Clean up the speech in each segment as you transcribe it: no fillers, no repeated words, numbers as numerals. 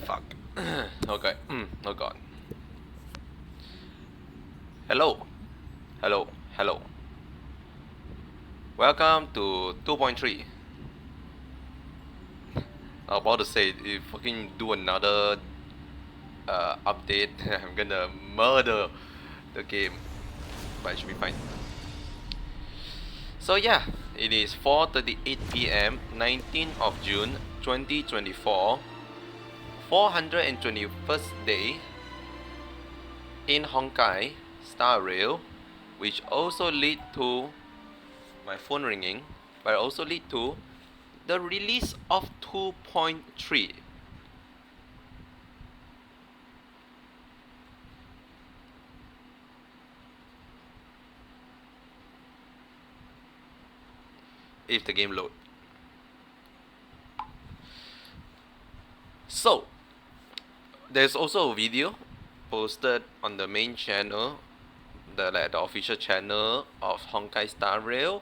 Fuck. Okay. Oh god. Hello. Hello. Hello. Welcome to 2.3. I'm about to say, if fucking do another update, I'm gonna murder the game. But it should be fine. So yeah, it is 4:38 p.m. 19th of June 2024. 421st day in Honkai Star Rail, which also lead to my phone ringing, but also lead to the release of 2.3. If the game load. So there's also a video posted on the main channel, the official channel of Honkai Star Rail,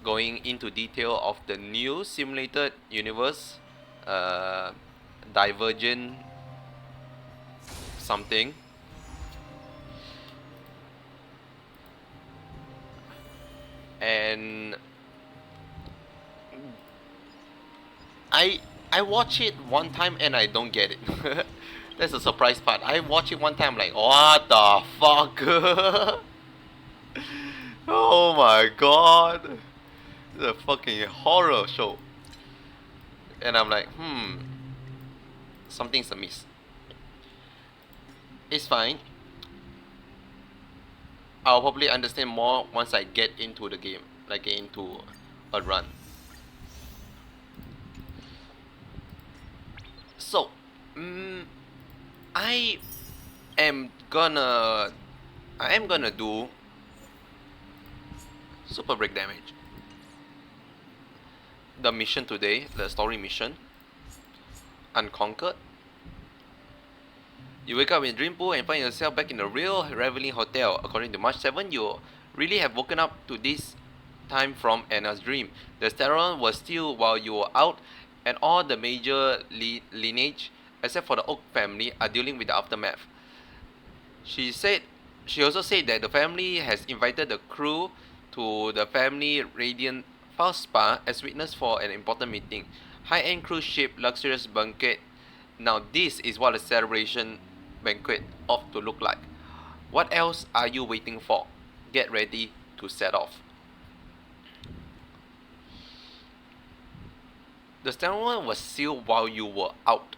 going into detail of the new simulated universe, Divergent something. And I watch it one time and I don't get it. That's the surprise part. I watch it one time like, what the fuck? Oh my god. It's a fucking horror show. And I'm like, something's amiss. It's fine. I'll probably understand more once I get into the game, like get into a run. So, I am gonna do super break damage. The mission today, the story mission, Unconquered. You wake up in a dream pool and find yourself back in a real reveling hotel. According to March 7, you really have woken up to this time from Anna's dream. The Steron was still while you were out, and all the major lineage, except for the Oak family, are dealing with the aftermath. She also said that the family has invited the crew to the family Radiant Falls Spa as witness for an important meeting. High-end cruise ship, luxurious banquet. Now this is what a celebration banquet ought to look like. What else are you waiting for? Get ready to set off. The Steron was sealed while you were out.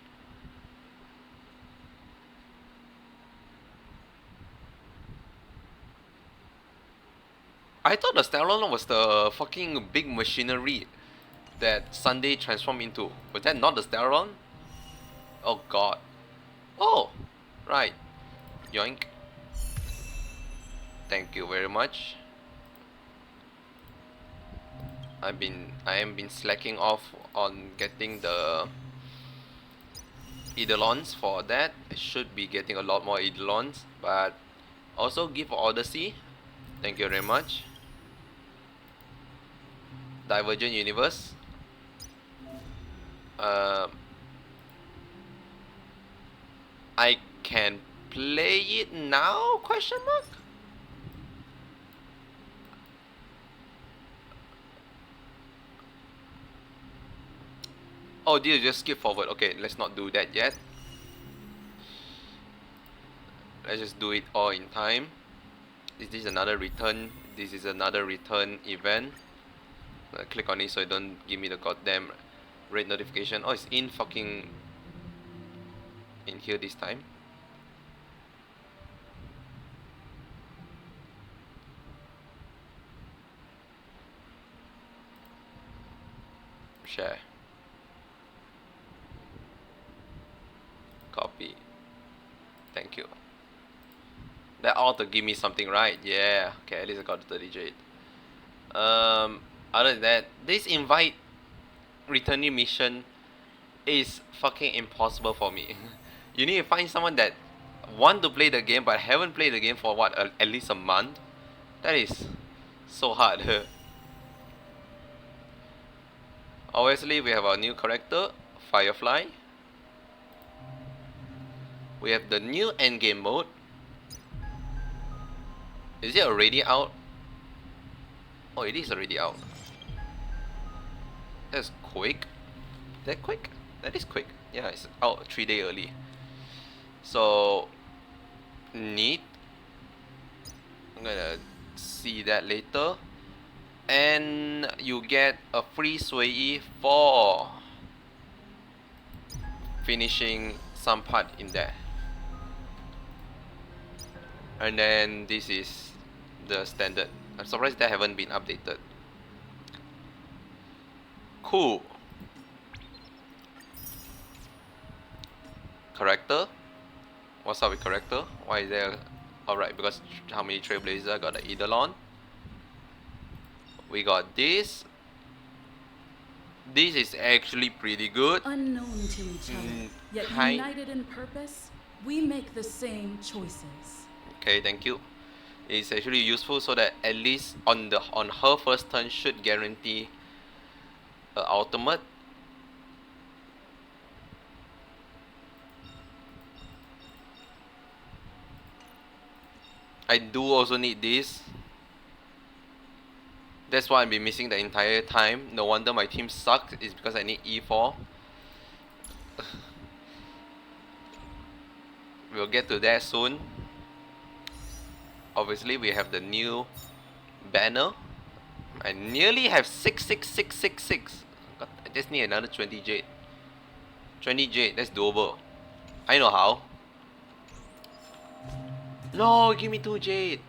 I thought the Steron was the fucking big machinery that Sunday transformed into. Was that not the Steron? Oh god. Oh, right. Yoink. Thank you very much. I am been slacking off on getting the Eidolons for that. I should be getting a lot more Eidolons, but also give Odyssey. Thank you very much. Divergent Universe. I can play it now? Question mark. Oh, did you just skip forward? Okay, let's not do that yet. Let's just do it all in time. Is this another return? This is another return event. Click on it so it don't give me the goddamn red notification. Oh, it's in fucking in here this time. Share. Copy. Thank you. That ought to give me something, right? Yeah. Okay, at least I got the 30 jade. Other than that, this invite returning mission is fucking impossible for me. You need to find someone that want to play the game but haven't played the game for what, at least a month. That is so hard. Obviously, we have our new character, Firefly. We have the new endgame mode. Is it already out? Oh, it is already out. That's quick. That quick? That is quick. Yeah, it's out 3 days early. So, neat. I'm gonna see that later. And you get a free Sui for finishing some part in there. And then this is the standard. I'm surprised that haven't been updated. Cool. Character. What's up with character? Why is there? Alright, because how many Trailblazer? Got the Eidolon. We got this. This is actually pretty good. Unknown to each other, yet united in purpose, we make the same choices. Okay, thank you. It's actually useful so that at least on her first turn should guarantee ultimate. I do also need this. That's why I've been missing the entire time. No wonder my team sucks. It's because I need E4. We'll get to that soon. Obviously, we have the new banner. I nearly have 66666. God, I just need another 20 jade. 20 jade, that's doable. I know how. No, give me 2 jade.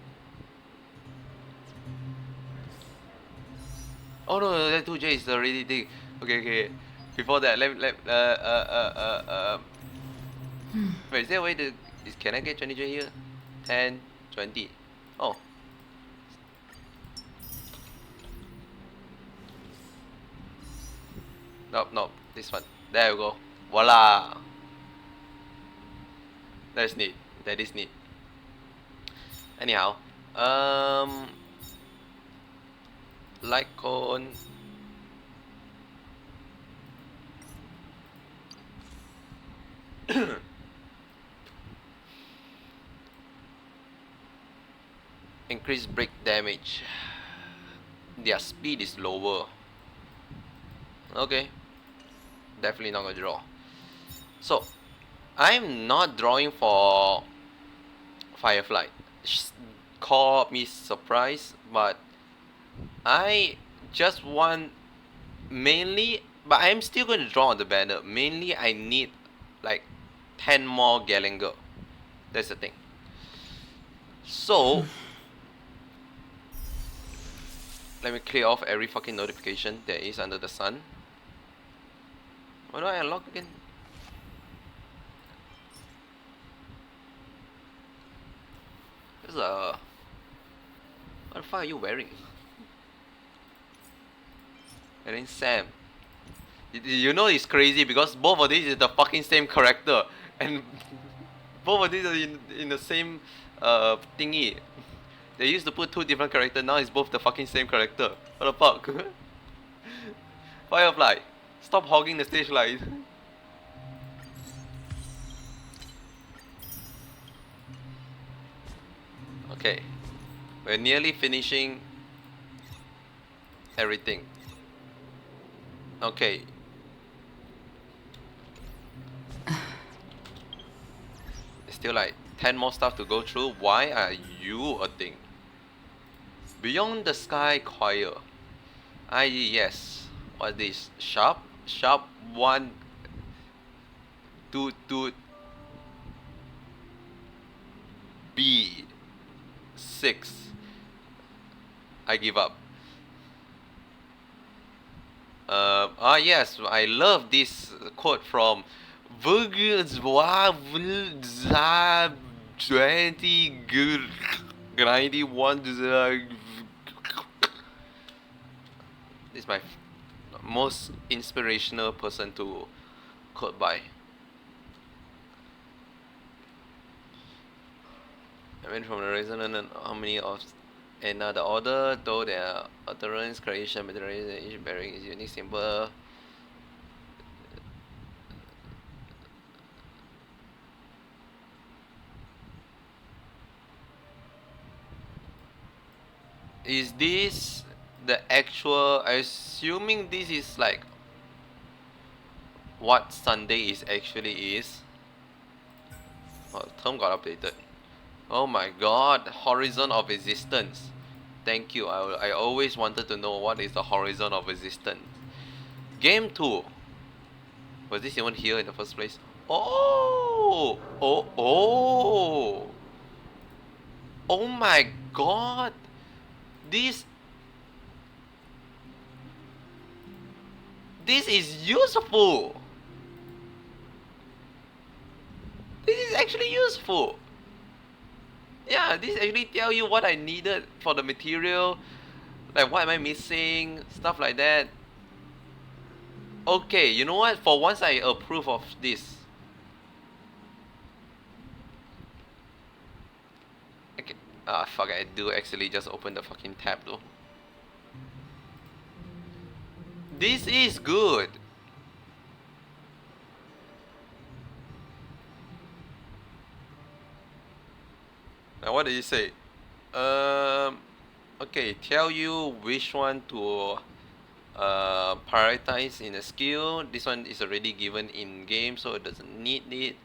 Oh no, that 2 jade is already thing. Okay. Before that, wait, is there a way to? Can I get 20 jade here? 10, 20. Oh. Nope. This one. There we go. Voila. That's neat. That is neat. Anyhow, light cone. Increase break damage. Their speed is lower. Okay. Definitely not gonna draw. So, I'm not drawing for Firefly. Caught me surprised, but I just want mainly, but I'm still going to draw on the banner. Mainly, I need like 10 more Gallagher. That's the thing. So, let me clear off every fucking notification there is under the sun. What do I unlock again? This is a... What the fuck are you wearing? And then Sam. You know it's crazy because both of these is the fucking same character. And both of these are in the same thingy. They used to put 2 different characters, now it's both the fucking same character. What the fuck? Firefly, stop hogging the stage light. Okay, we're nearly finishing everything. Okay. It's still like 10 more stuff to go through. Why are you a thing? Beyond the Sky Choir. Yes. What is this? Sharp 1 2 B 6. I give up. Yes, I love this quote from Virgil's 20 91. This is my most inspirational person to quote by. I went from the resonant and harmony of another order, though their utterance, creation, materialization, each bearing is unique symbol. Is this the actual? Assuming this is like what Sunday is actually is. Oh, term got updated. Oh my god, horizon of existence. Thank you. I always wanted to know what is the horizon of existence. Game 2. Was this even here in the first place? Oh! Oh, oh! Oh my god! This is useful! This is actually useful! Yeah, this actually tell you what I needed for the material. Like what am I missing? Stuff like that. Okay, you know what? For once I approve of this. Okay. Ah, fuck, I do actually just open the fucking tab though. This is good. Now what did he say? Okay, tell you which one to prioritize in a skill. This one is already given in game, so it doesn't need it.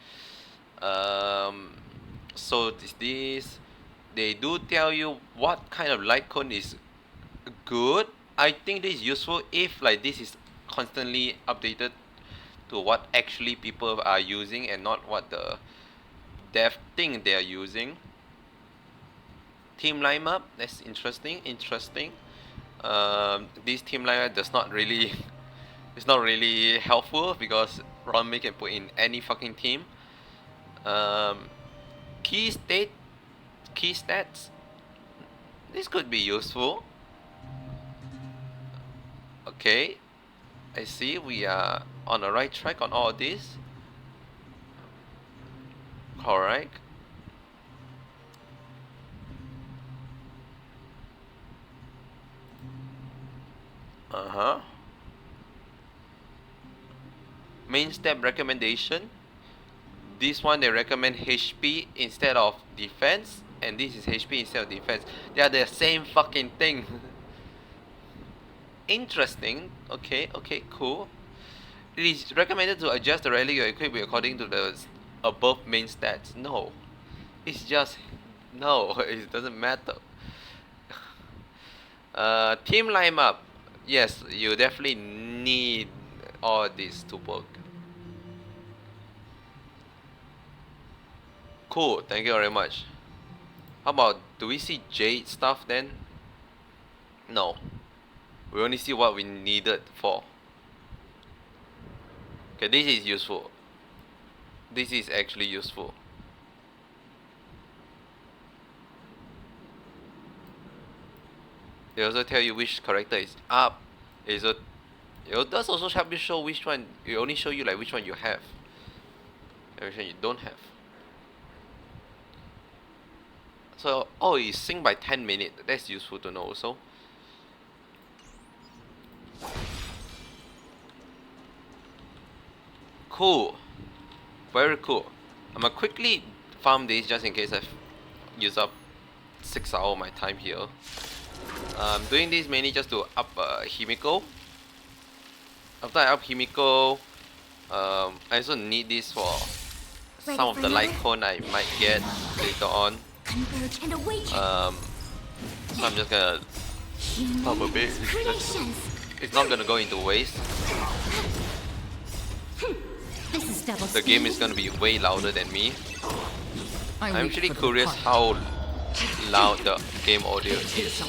So this they do tell you what kind of light cone is good. I think this is useful if like this is constantly updated to what actually people are using and not what the dev think they are using. Team lineup, that's interesting. This team lineup does not really it's not really helpful because Ronmei can put in any fucking team. Key stats, this could be useful. Okay, I see we are on the right track on all this. Correct. Main step recommendation. This one they recommend HP instead of defense, and this is HP instead of defense. They are the same fucking thing. Interesting. Okay, cool. It is recommended to adjust the relic you equip according to the above main stats. No. It's just no, it doesn't matter. Team lineup. Yes, you definitely need all this to work. Cool, thank you very much. How about, do we see Jade stuff then? No. We only see what we needed for. Okay, this is useful. This is actually useful. They also tell you which character is up. It does also help you show which one. It only show you like which one you have, and which one you don't have. So, oh, it's sync by 10 minutes. That's useful to know also. Cool. Very cool. I'm gonna quickly farm this just in case I've used up 6 hours of my time here. I'm doing this mainly just to up Himiko. After I up Himiko, I also need this for some of the light cone I might get later on. So I'm just gonna pump a bit. It's not gonna go into waste. The game is gonna be way louder than me. I'm actually curious how loud the game audio is.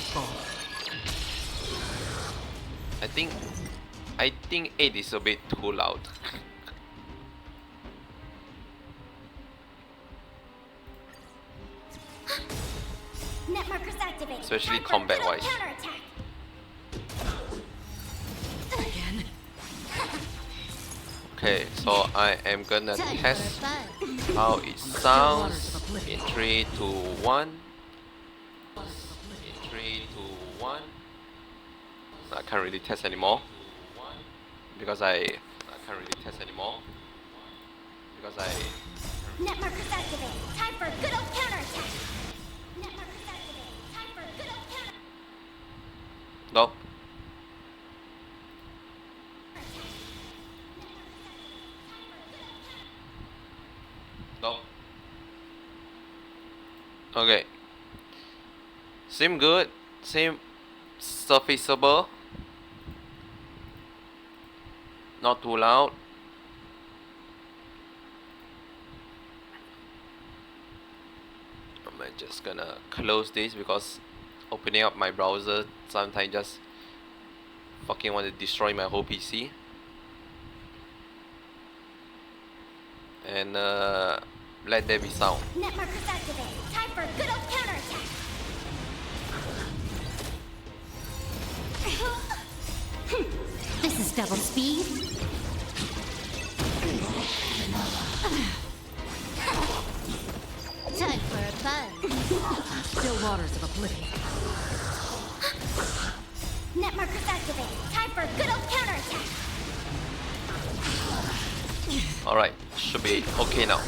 I think 8 is a bit too loud. Especially combat wise. Okay, so I am gonna test how it sounds in 3, 2, 1. In 3, 2, 1. I can't really test anymore because I can't really test anymore because I. Netmarkers activate. Time for good old counterattack. Netmarkers activate. Time for good old counter. Nope. Nope. Okay. Seem good. Seem serviceable. Not too loud. I'm just gonna close this because opening up my browser sometimes just fucking want to destroy my whole PC. And let there be sound. Net markers activated. Time for a good old counterattack. This is double speed. Time for a fun. Still waters of oblivion. Net markers activated. Time for a good old counterattack. Alright, should be okay now.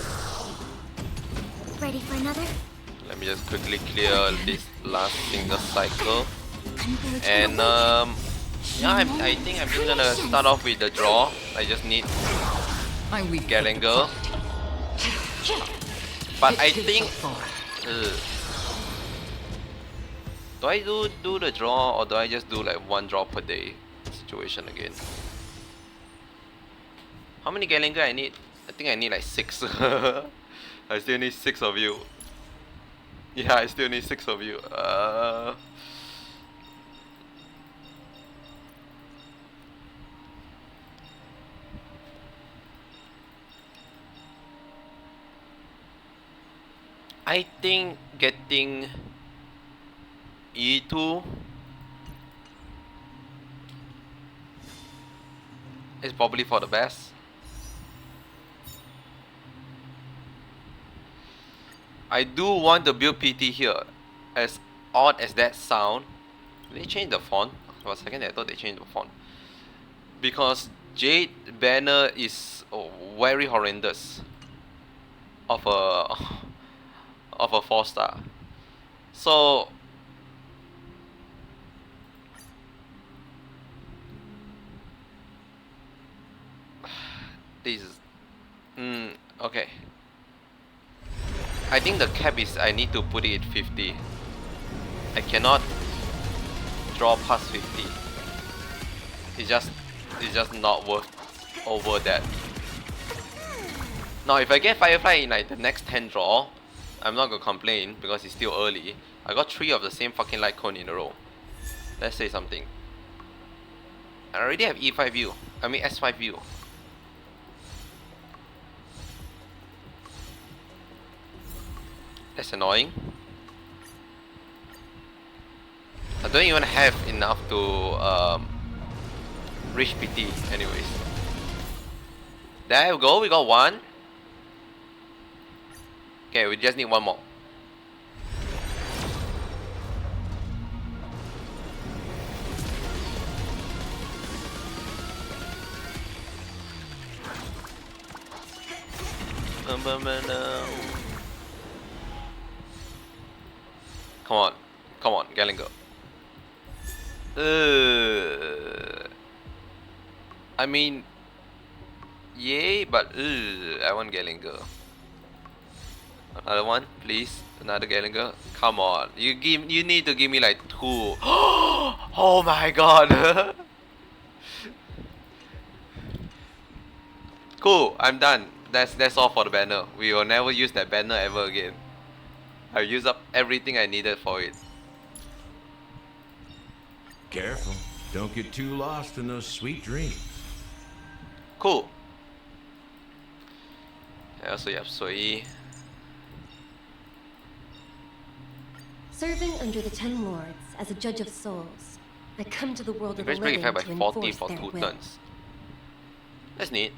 Ready for another? Let me just quickly clear this last single cycle. And yeah, I think I'm just gonna start off with the draw. I just need Gallagher. But I think do I do the draw, or do I just do like one draw per day situation again? How many Gallagher I need? I think I need like 6. I still need 6 of you. Yeah, I still need 6 of you. I think getting E2 is probably for the best. I do want to build PT here. As odd as that sound, did they change the font? For a second I thought they changed the font. Because Jade banner is very horrendous. Of a 4-star. So this is okay. I think the cap is I need to put it at 50. I cannot draw past 50. It's just not worth over that. Now if I get Firefly in like the next 10 draw, I'm not gonna complain because it's still early. I got 3 of the same fucking light cone in a row. Let's say something. I already have E5 view. I mean S5 view. That's annoying. I don't even have enough to reach PT anyways. There we go, we got 1. Okay, we just need 1 more. Come on, Gallagher. I mean, yay, but I want Gallagher. Another one, please. Another Gallagher. Come on, you need to give me like 2. Oh my god. Cool, I'm done. That's all for the banner. We will never use that banner ever again. I used up everything I needed for it. Careful. Don't get too lost in those sweet dreams. Cool. So you have Sui. Serving under the 10 lords as a judge of souls, I come to the world of the Increase living break effect to by 40 enforce for their 2 will. turns. That's neat.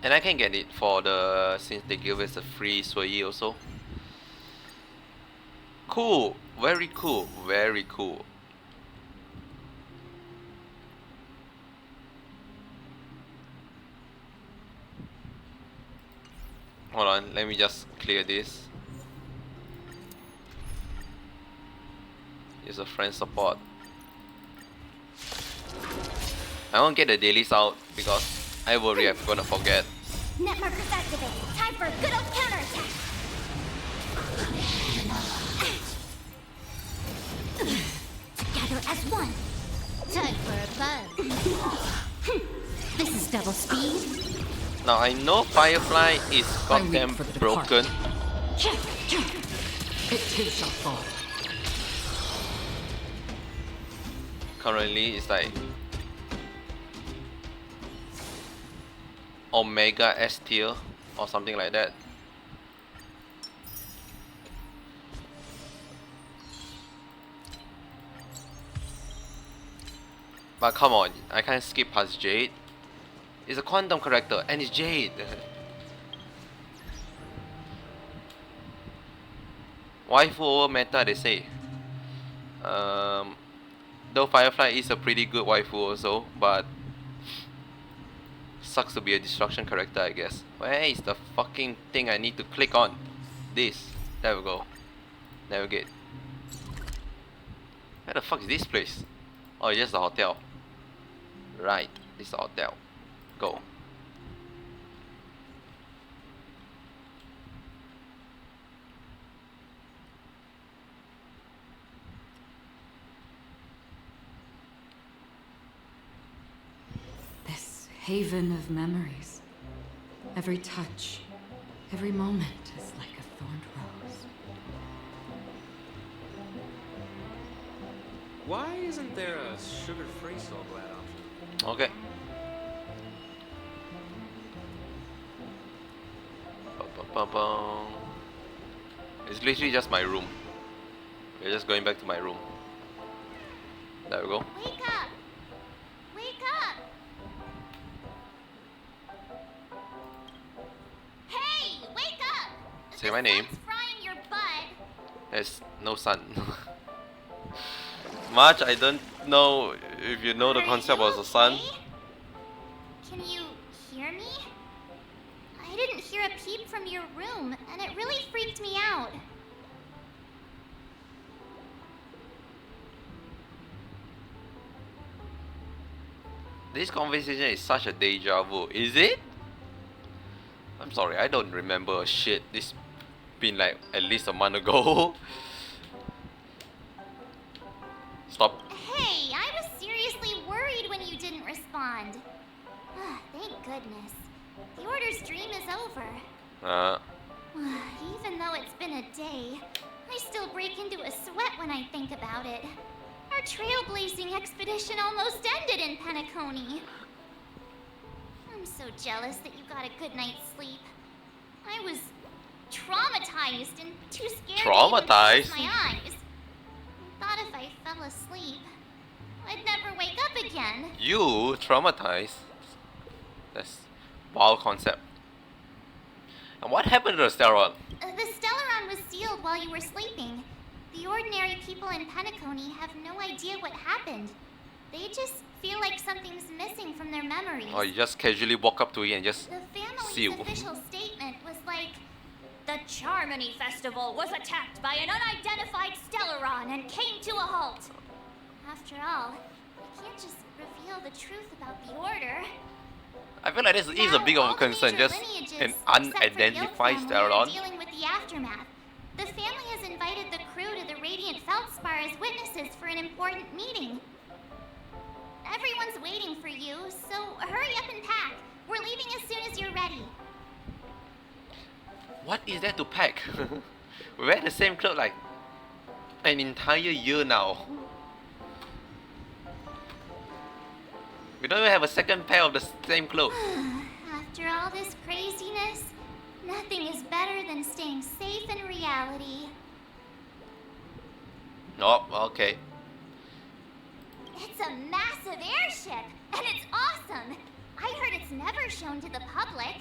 And I can get it for the, since they give us a free Sui also. Cool. Very cool. Very cool. Hold on, let me just clear this. Use a friend support. I won't get the dailies out because I worry I'm gonna forget. Net markers activated. Time for a good old counterattack. Together as one. Time for a buzz. This is double speed. Now I know Firefly is goddamn for the broken. It too shall fall. Currently it's like Omega S tier or something like that. But come on, I can't skip past Jade. It's a quantum character and it's Jade. Waifu over meta, they say. Though Firefly is a pretty good waifu also, but sucks to be a destruction character, I guess. Where is the fucking thing I need to click on? This. There we go. Navigate. Where the fuck is this place? Oh, it's just the hotel. Right, this is the hotel. Go. This haven of memories. Every touch, every moment is like a thorned rose. Why isn't there a sugar-free Soul Glad option? Okay. Bum. It's literally just my room. We're just going back to my room. There we go. Wake up! Wake up! Hey, wake up! Say my name. Sun's frying your butt. There's no sun. Much I don't know if you know the Are concept you of the sun. okay? Can you hear me? I didn't hear a peep from your room, and it really freaked me out. This conversation is such a deja vu, is it? I'm sorry, I don't remember shit. This been like at least a month ago. Stop. Hey, I was seriously worried when you didn't respond. Thank goodness. The Order's dream is over. Even though it's been a day, I still break into a sweat when I think about it. Our trailblazing expedition almost ended in Penacony. I'm so jealous that you got a good night's sleep. I was traumatized and too scared Traumatized? to even close my eyes. I thought if I fell asleep, I'd never wake up again. You traumatized. That's wild concept. And what happened to the Steron? The Stellaron was sealed while you were sleeping. The ordinary people in Penacony have no idea what happened. They just feel like something's missing from their memories. Or you just casually walk up to it and just The family's seal. official statement was like, the Charmony Festival was attacked by an unidentified Stellaron and came to a halt. After all, we can't just reveal the truth about the Order. I feel like this is a Now, big of all a the concern, major just lineages, an except for Guild unidentified family, are Steron. dealing with the aftermath. The family has invited the crew to the Radiant Feldspar as witnesses for an important meeting. Everyone's waiting for you, so hurry up and pack. We're leaving as soon as you're ready. What is there to pack? We wear the same clothes like an entire year now. We don't even have a second pair of the same clothes. After all this craziness, nothing is better than staying safe in reality. Oh, okay. It's a massive airship, and it's awesome. I heard it's never shown to the public.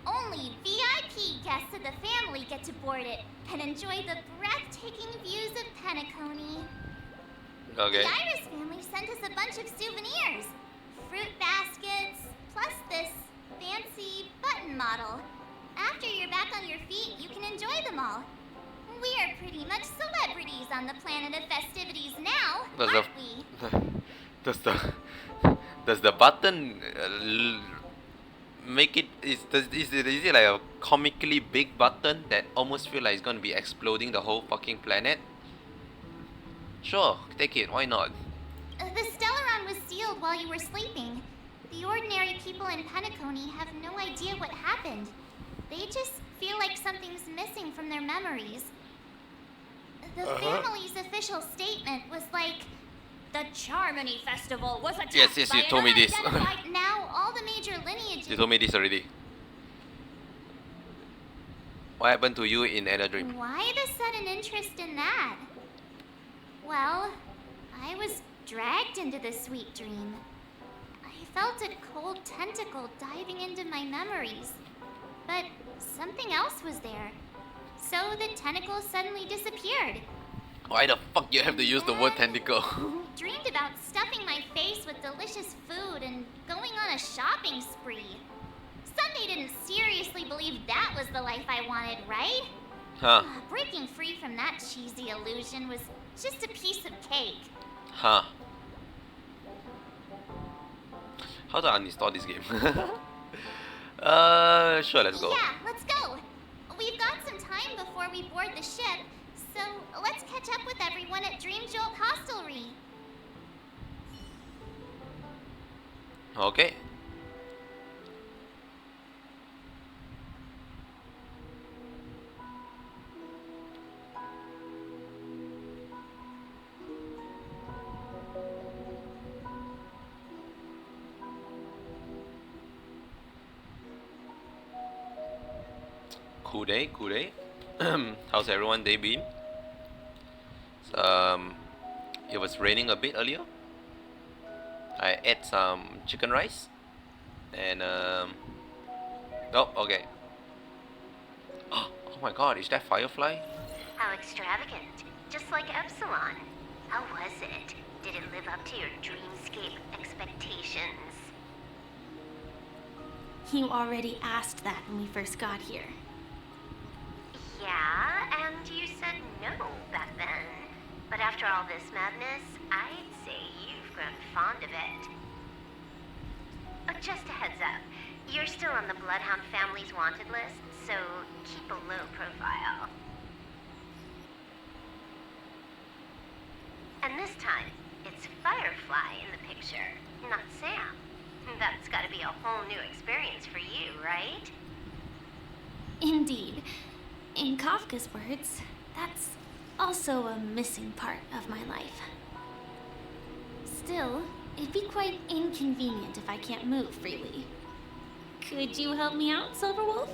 Only VIP guests of the family get to board it and enjoy the breathtaking views of Penacony. Okay. The Iris family sent us a bunch of souvenirs. Fruit baskets, plus this fancy button model. After you're back on your feet, you can enjoy them all. We are pretty much celebrities on the planet of festivities now, Does aren't we? Does Does the button make it is it like a comically big button that almost feel like it's gonna be exploding the whole fucking planet? Sure, take it. Why not? The Stellaron was sealed while you were sleeping. The ordinary people in Penacony have no idea what happened. They just feel like something's missing from their memories. The family's official statement was like, the Charmony Festival was attacked Yes, by you told me an this. unidentified-" Now all the major lineages... You told me this already. What happened to you in Anna Dream? Why the sudden interest in that? Well, I was dragged into the sweet dream. I felt a cold tentacle diving into my memories. But something else was there. So the tentacle suddenly disappeared. Why the fuck you have to use the word tentacle? Dreamed about stuffing my face with delicious food and going on a shopping spree. Sunday didn't seriously believe that was the life I wanted, right? Huh. Breaking free from that cheesy illusion was just a piece of cake. Huh. How to uninstall this game? Sure, let's go. Yeah, let's go. We've got some time before we board the ship, so let's catch up with everyone at Dream Jolt Hostelry. Okay. Cool day, cool day. How's everyone day been? It was raining a bit earlier. I ate some chicken rice and oh, okay. Oh my god, is that Firefly? How extravagant. Just like Epsilon. How was it? Did it live up to your dreamscape expectations? You already asked that when we first got here. Yeah, and you said no back then. But after all this madness, I'd say you've grown fond of it. Oh, just a heads up. You're still on the Bloodhound family's wanted list, so keep a low profile. And this time, it's Firefly in the picture, not Sam. That's gotta be a whole new experience for you, right? Indeed. In Kafka's words, that's also a missing part of my life. Still, it'd be quite inconvenient if I can't move freely. Could you help me out, Silverwolf?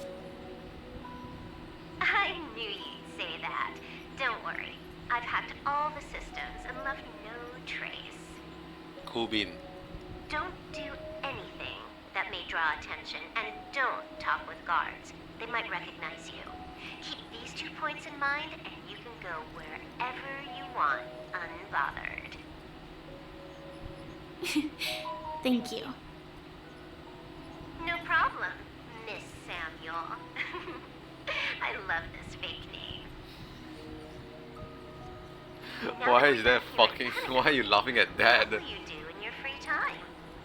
I knew you'd say that. Don't worry. I've hacked all the systems and left no trace. Cool bean. Don't do anything that may draw attention, and don't talk with guards. They might recognize you. Keep these 2 points in mind, and you can go wherever you want, unbothered. Thank you. No problem, Miss Samuel. I love this fake name. Now Why that is we're that back fucking? here in Penacony, Why are you laughing at that? what will you do in your free time?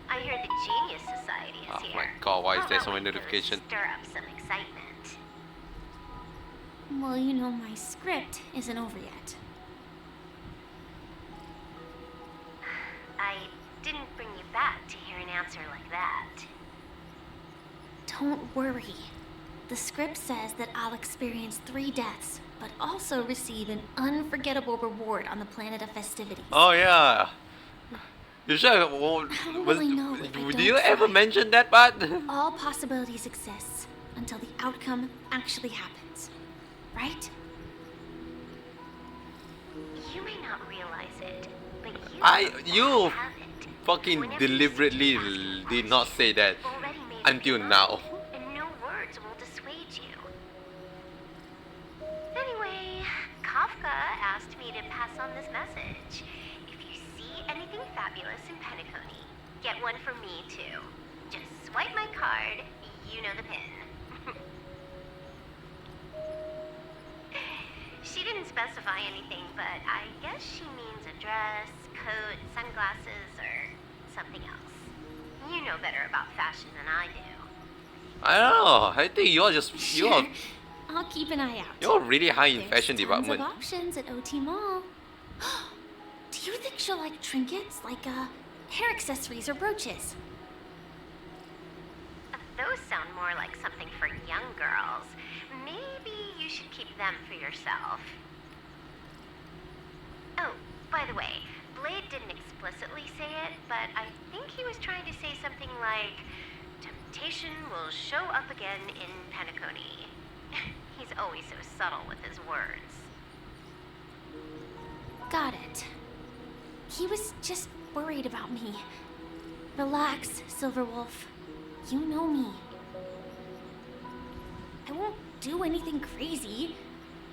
I hear the Genius Society is Oh here. my god, why is How there about so many we go notifications? Stir up some excitement. Well, you know, my script isn't over yet. I didn't bring you back to hear an answer like that. Don't worry. The script says that I'll experience 3 deaths, but also receive an unforgettable reward on the planet of festivities. Oh yeah. You sure? Well, I don't really know if I did don't you ever try. mention that part? All possibilities exist until the outcome actually happens. Right? You may not realize it, but You have it. fucking Whenever you deliberately seek to ask did not say that you've already made until up your now. mind, and no words will dissuade you. Anyway, Kafka asked me to pass on this message. If you see anything fabulous in Penacony, get one for me too. Just swipe my card, you know the pin. She didn't specify anything, but I guess she means a dress, coat, sunglasses, or something else. You know better about fashion than I do. I don't know. I think you're just Sure. I'll keep an eye out. you're really high in There's fashion tons department. of options at OT Mall. Do you think she'll like trinkets, like hair accessories or brooches? Those sound more like something for young girls. Maybe you should keep them for yourself. Oh, by the way, Blade didn't explicitly say it, but I think he was trying to say something like, temptation will show up again in Penacony. He's always so subtle with his words. Got it. He was just worried about me. Relax, Silverwolf. You know me. I won't do anything crazy.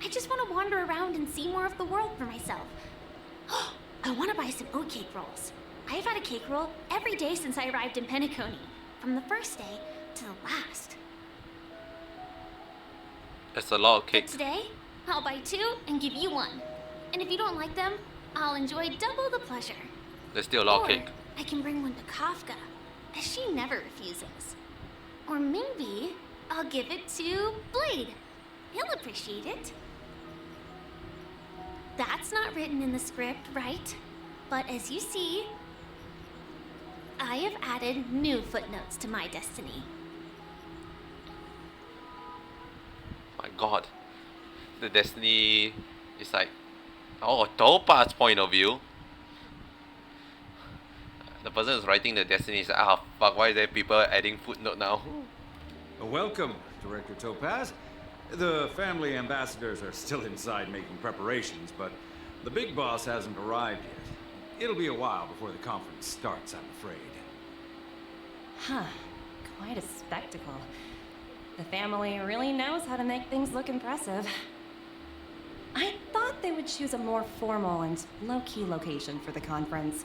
I just want to wander around and see more of the world for myself. I want to buy some oat cake rolls. I've had a cake roll every day since I arrived in Penacony, from the first day to the last. That's a lot of But cake. today, I'll buy 2 and give you 1. And if you don't like them, I'll enjoy double the pleasure. There's still a lot of Or cake. I can bring one to Kafka, as she never refuses. Or maybe I'll give it to Blade. He'll appreciate it. That's not written in the script, right? But as you see, I have added new footnotes to my destiny. My God, the destiny is like, oh, Topaz's point of view. The person who's writing the destiny is like, ah, fuck, why is there people adding footnote now? Welcome, Director Topaz. The family ambassadors are still inside making preparations, but the big boss hasn't arrived yet. It'll be a while before the conference starts, I'm afraid. Huh. Quite a spectacle. The family really knows how to make things look impressive. I thought they would choose a more formal and low-key location for the conference.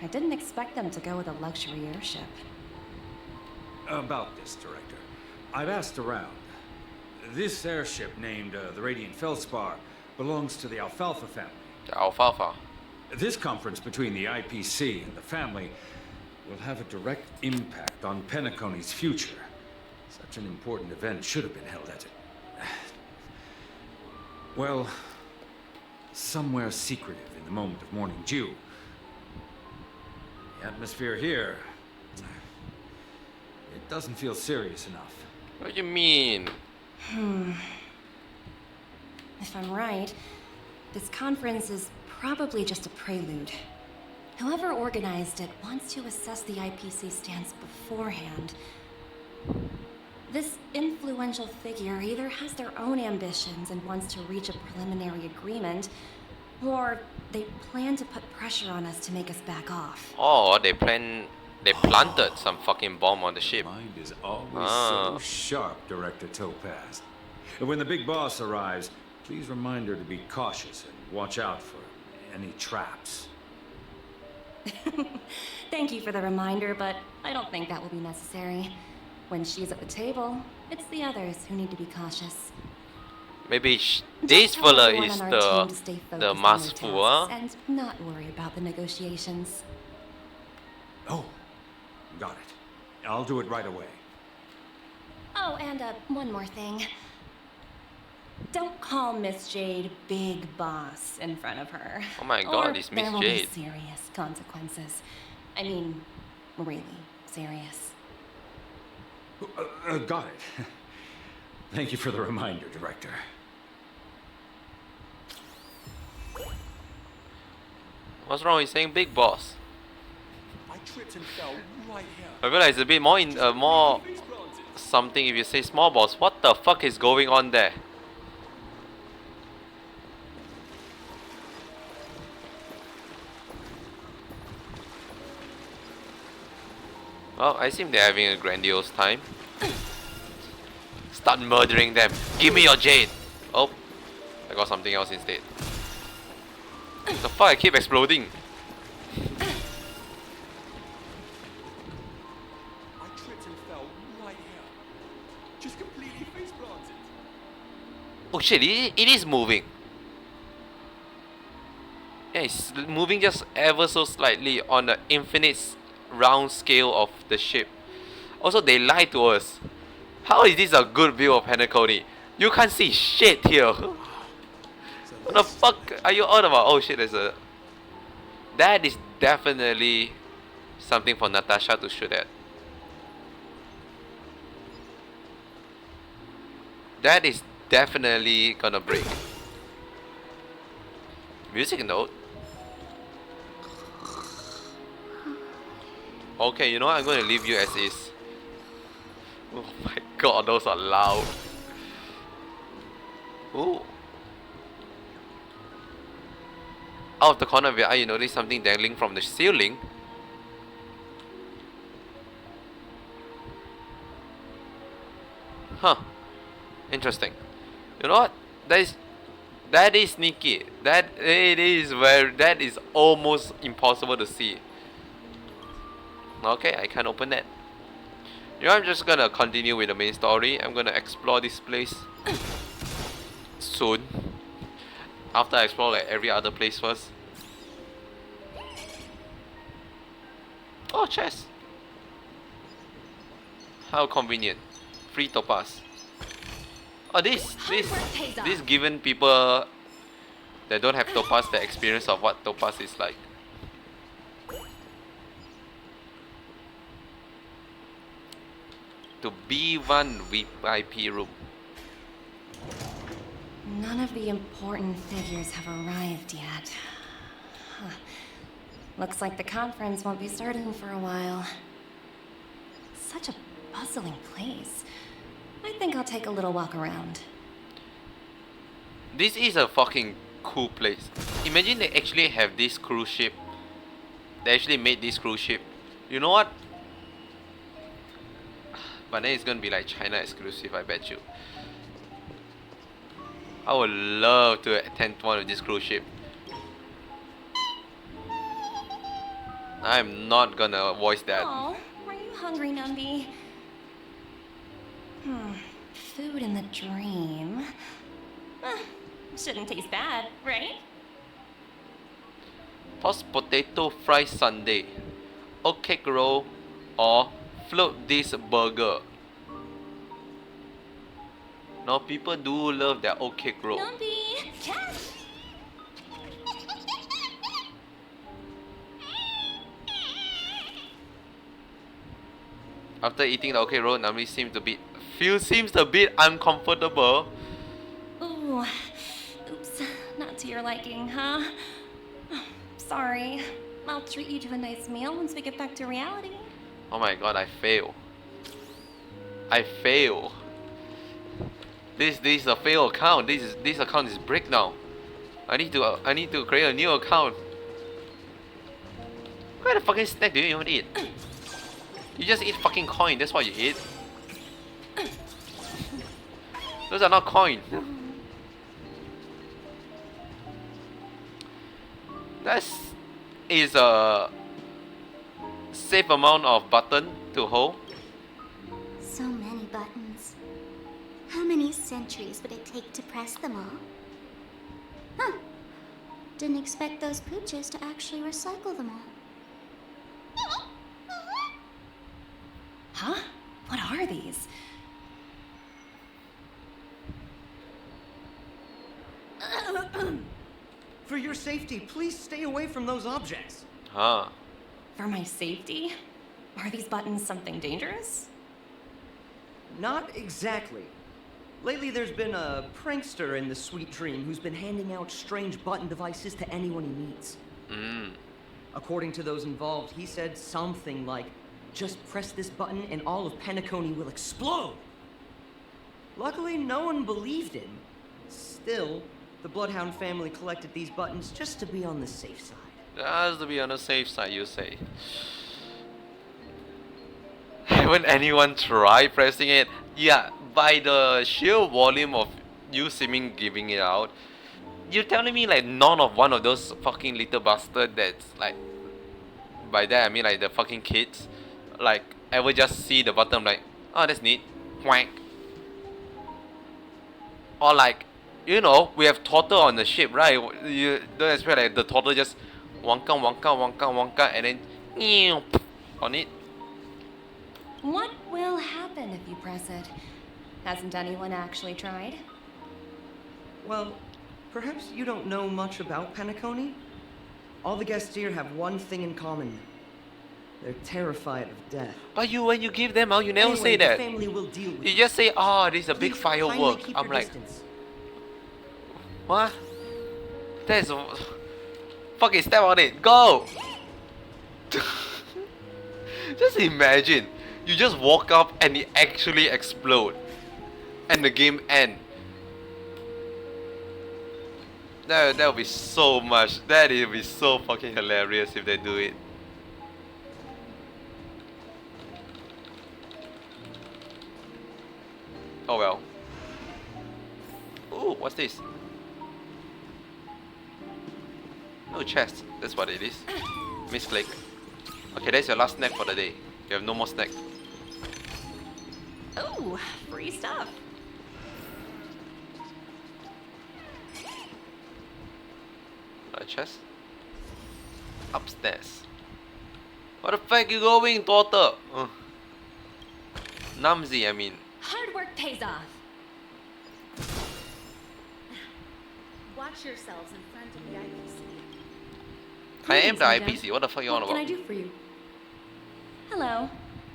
I didn't expect them to go with a luxury airship. About this, Director, I've asked around. This airship, named the Radiant Feldspar, belongs to the Alfalfa family. The Alfalfa. This conference between the IPC and the family will have a direct impact on Penacony's future. Such an important event should have been held at it. Well, somewhere secretive in the moment of morning dew. The atmosphere here, it doesn't feel serious enough. What do you mean? If I'm right, this conference is probably just a prelude. Whoever organized it wants to assess the IPC stance beforehand. This influential figure either has their own ambitions and wants to reach a preliminary agreement, or they plan to put pressure on us to make us back off. Oh, they planted some fucking bomb on the ship. Mind is always Ah. so sharp, Director Topaz. And when the big boss arrives, please remind her to be cautious and watch out for any traps. Thank you for the reminder, but I don't think that will be necessary. When she's at the table, it's the others who need to be cautious. Maybe Just this tell fella everyone is on our team to stay the focused on masterful, their huh? tasks and not worry about the negotiations. Oh, got it. I'll do it right away. Oh, and one more thing. Don't call Miss Jade Big Boss in front of her. Oh my God, or it's Miss there will Jade. be serious consequences. I mean, really serious. Got it. Thank you for the reminder, Director. What's wrong with saying big boss? I tripped and fell right here. I feel like it's a bit more more something if you say small boss. What the fuck is going on there? Well, I seem they're having a grandiose time. Start murdering them. Give me your jade. Oh, I got something else instead. The fuck, I keep exploding. I tripped and fell right here. Just completely face planted. Oh shit, it is moving. Yeah, it's moving just ever so slightly on the infinite round scale of the ship. Also, they lied to us. How is this a good view of Penacony? You can't see shit here. What the fuck are you on about? Oh shit, there's a... That is definitely something for Natasha to shoot at. That is definitely gonna break. Music note. Okay, you know what? I'm going to leave you as is. Oh my god, those are loud. Ooh. Out of the corner of your eye, you notice something dangling from the ceiling. Huh. Interesting. You know what? That is sneaky. That is almost impossible to see. Okay, I can't open that. You know, I'm just gonna continue with the main story. I'm gonna explore this place soon. After I explore like every other place first. Oh, chest. How convenient. Free topaz. Oh, this given people that don't have topaz the experience of what topaz is like. To B1 VIP room. None of the important figures have arrived yet. Huh. Looks like the conference won't be starting for a while. Such a bustling place. I think I'll take a little walk around. This is a fucking cool place. Imagine they actually have this cruise ship. They actually made this cruise ship. You know what? But then it's gonna be like China exclusive, I bet you. I would love to attend one of this cruise ship. I'm not gonna voice that. Oh, are you hungry, Numby? Food in the dream. Shouldn't taste bad, right? Tossed potato fried sundae, oat cake roll, or float this burger. Now people do love their oat cake roll. Numby! Cat! After eating the oat cake roll, Nami seems a bit uncomfortable. Ooh, oops, not to your liking, huh? Sorry. I'll treat you to a nice meal once we get back to reality. Oh my god, I fail. This is a fail account. This account is brick now. I need to create a new account. What kind of fucking snack do you even eat? You just eat fucking coin, that's what you eat. Those are not coin. That is a safe amount of button to hold. So many buttons. How many centuries would it take to press them all? Huh. Didn't expect those pooches to actually recycle them all. Huh? What are these? For your safety, please stay away from those objects. Huh. For my safety? Are these buttons something dangerous? Not exactly. Lately, there's been a prankster in the Sweet Dream who's been handing out strange button devices to anyone he meets. According to those involved, he said something like, "Just press this button and all of Penacony will explode." Luckily, no one believed him. Still, the Bloodhound family collected these buttons just to be on the safe side. Just to be on the safe side, you say. Haven't anyone tried pressing it? Yeah, by the sheer volume of you seeming giving it out, you're telling me like none of one of those fucking little bastard that's like, by that I mean like the fucking kids, like ever just see the button like, oh that's neat, whack. Or like, you know, we have turtle on the ship, right? You don't expect like the turtle just wonka wonka wonka wonka and then on it. What will happen if you press it? Hasn't anyone actually tried? Well, perhaps you don't know much about Penacony? All the guests here have one thing in common. They're terrified of death. But when you give them out, you never Anyway, say the that. family will deal with You just say, "Oh, this is a big Please kindly firework." keep I'm your like, distance. what? That's fucking step on it. Go. Just imagine, you just walk up and it actually explode, and the game end. That would be so much. That would be so fucking hilarious if they do it. Oh well. Ooh, what's this? Oh, chest. That's what it is. Misclick. Okay, that's your last snack for the day. You have no more snack. Oh, free stuff. A chest. Upstairs. Where the fuck you going, daughter? Numsy, I mean. Hard work pays off. Watch yourselves in front of the IPC. I am the Greetings, IPC. What the fuck you on What can I about? do for you? Hello.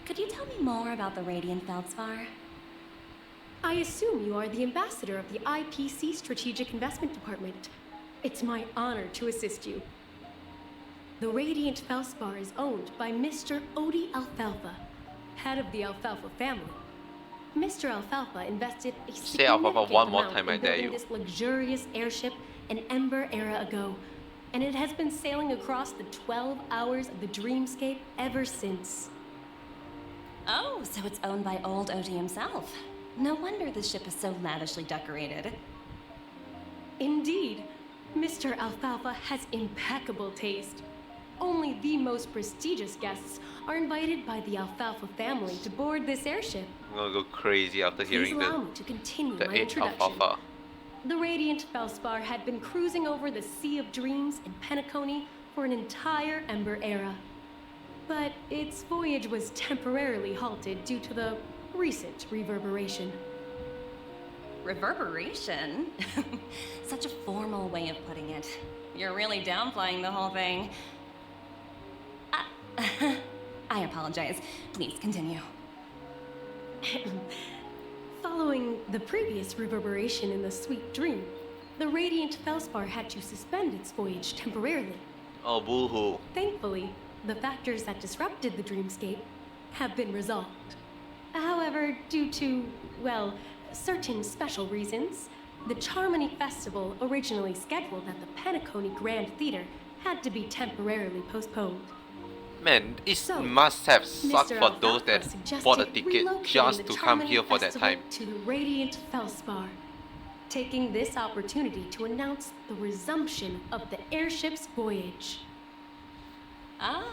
Could you tell me more about the Radiant Feldspar? I assume you are the ambassador of the IPC Strategic Investment Department. It's my honor to assist you. The Radiant Feldspar is owned by Mr. Odie Alfalfa, head of the Alfalfa family. Mr. Alfalfa invested a Say Alfalfa one more amount time, I in dare building you. this luxurious airship an Ember era ago, and it has been sailing across the 12 hours of the dreamscape ever since. Oh, so it's owned by old Odie himself. No wonder the ship is so lavishly decorated. Indeed, Mr. Alfalfa has impeccable taste. Only the most prestigious guests are invited by the Alfalfa family to board this airship. I'm gonna go crazy after Please hearing allow the me to continue my 8 introduction. Alfalfa. The Radiant Felspar had been cruising over the Sea of Dreams in Penacony for an entire Ember era. But its voyage was temporarily halted due to the recent reverberation. Reverberation? Such a formal way of putting it. You're really downplaying the whole thing. I apologize. Please continue. Following the previous reverberation in the Sweet Dream, the Radiant Felspar had to suspend its voyage temporarily. Oh, boo-hoo. Thankfully, the factors that disrupted the dreamscape have been resolved. However, due to, well, certain special reasons, the Charmony Festival, originally scheduled at the Penacony Grand Theater, had to be temporarily postponed. Man, it So, must have sucked Mr. for those Alfalfa that suggested bought a ticket relocating just the to come Charmony here for that Festival time. to the Radiant Felspar, taking this opportunity to announce the resumption of the airship's voyage. Ah,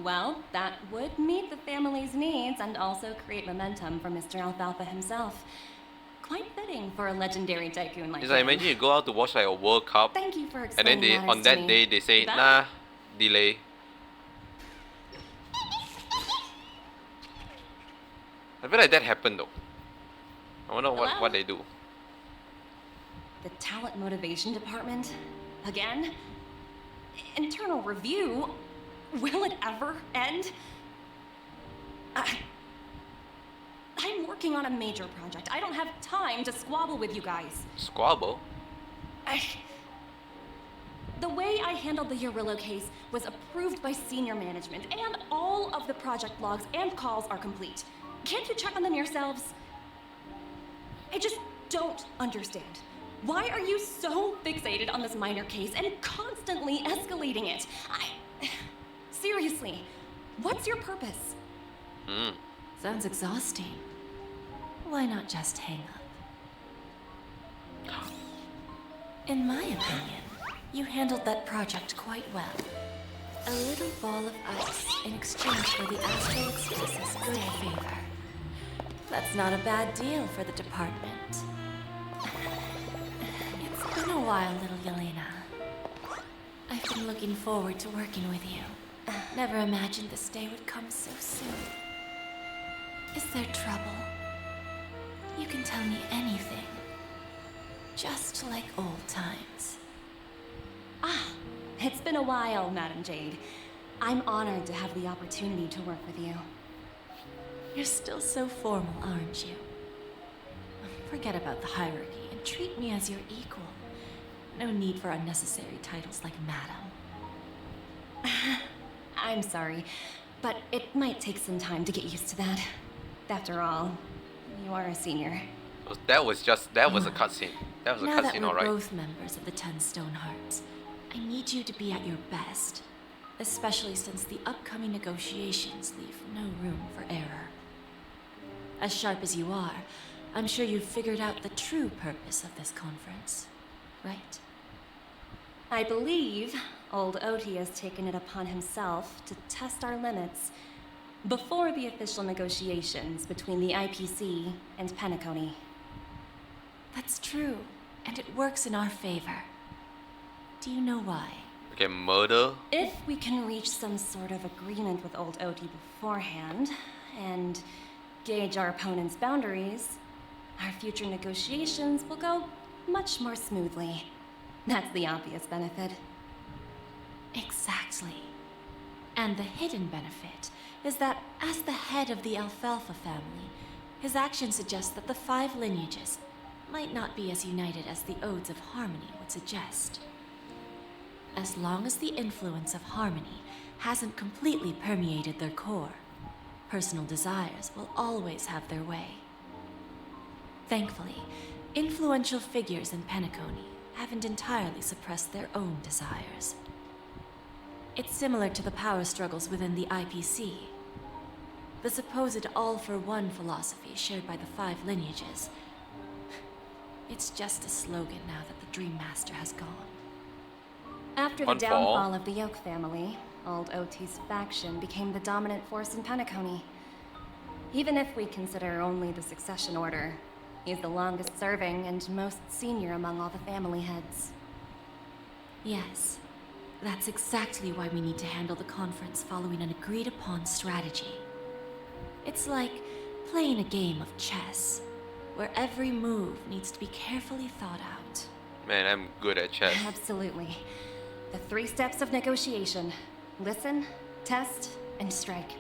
well, that would meet the family's needs and also create momentum for Mr. Alfalfa himself. Quite fitting for a legendary tycoon like It's like him. imagine you go out to watch like a World Cup, Thank you for and explaining then they matters on to that me. day they say, Goodbye. nah, delay. I feel like that happened though. I wonder Hello? what they do. The talent motivation department? Again? Internal review? Will it ever end? I'm working on a major project. I don't have time to squabble with you guys. Squabble? The way I handled the Urillo case was approved by senior management, and all of the project logs and calls are complete. Can't you check on them yourselves? I just don't understand. Why are you so fixated on this minor case and constantly escalating it? Seriously, what's your purpose? Sounds exhausting. Why not just hang up? In my opinion, you handled that project quite well. A little ball of ice in exchange for the Astral Express's good favor. That's not a bad deal for the department. It's been a while, little Yelena. I've been looking forward to working with you. Never imagined this day would come so soon. Is there trouble? You can tell me anything. Just like old times. Ah, it's been a while, Madam Jade. I'm honored to have the opportunity to work with you. You're still so formal, aren't you? Forget about the hierarchy and treat me as your equal. No need for unnecessary titles like Madam. I'm sorry, but it might take some time to get used to that. After all, you are a senior. That was a cutscene. That was a Now that cutscene, we're alright. both members of the 10 Stone Hearts, I need you to be at your best. Especially since the upcoming negotiations leave no room for error. As sharp as you are, I'm sure you've figured out the true purpose of this conference, right? I believe old Oti has taken it upon himself to test our limits before the official negotiations between the IPC and Penacony. That's true, and it works in our favor. Do you know why? Okay, murder. If we can reach some sort of agreement with old Oti beforehand, and gauge our opponent's boundaries, our future negotiations will go much more smoothly. That's the obvious benefit. Exactly. And the hidden benefit is that as the head of the Alfalfa family, his actions suggest that the 5 lineages might not be as united as the Odes of Harmony would suggest. As long as the influence of Harmony hasn't completely permeated their core, personal desires will always have their way. Thankfully, influential figures in Penacony haven't entirely suppressed their own desires. It's similar to the power struggles within the IPC. The supposed all-for-one philosophy shared by the 5 lineages. It's just a slogan now that the Dream Master has gone. After the One for all. downfall of the Yoke family, old Oti's faction became the dominant force in Penacony. Even if we consider only the succession order, he's the longest serving and most senior among all the family heads. Yes, that's exactly why we need to handle the conference following an agreed-upon strategy. It's like playing a game of chess, where every move needs to be carefully thought out. Man, I'm good at chess. Absolutely. The 3 steps of negotiation. Listen, test, and strike.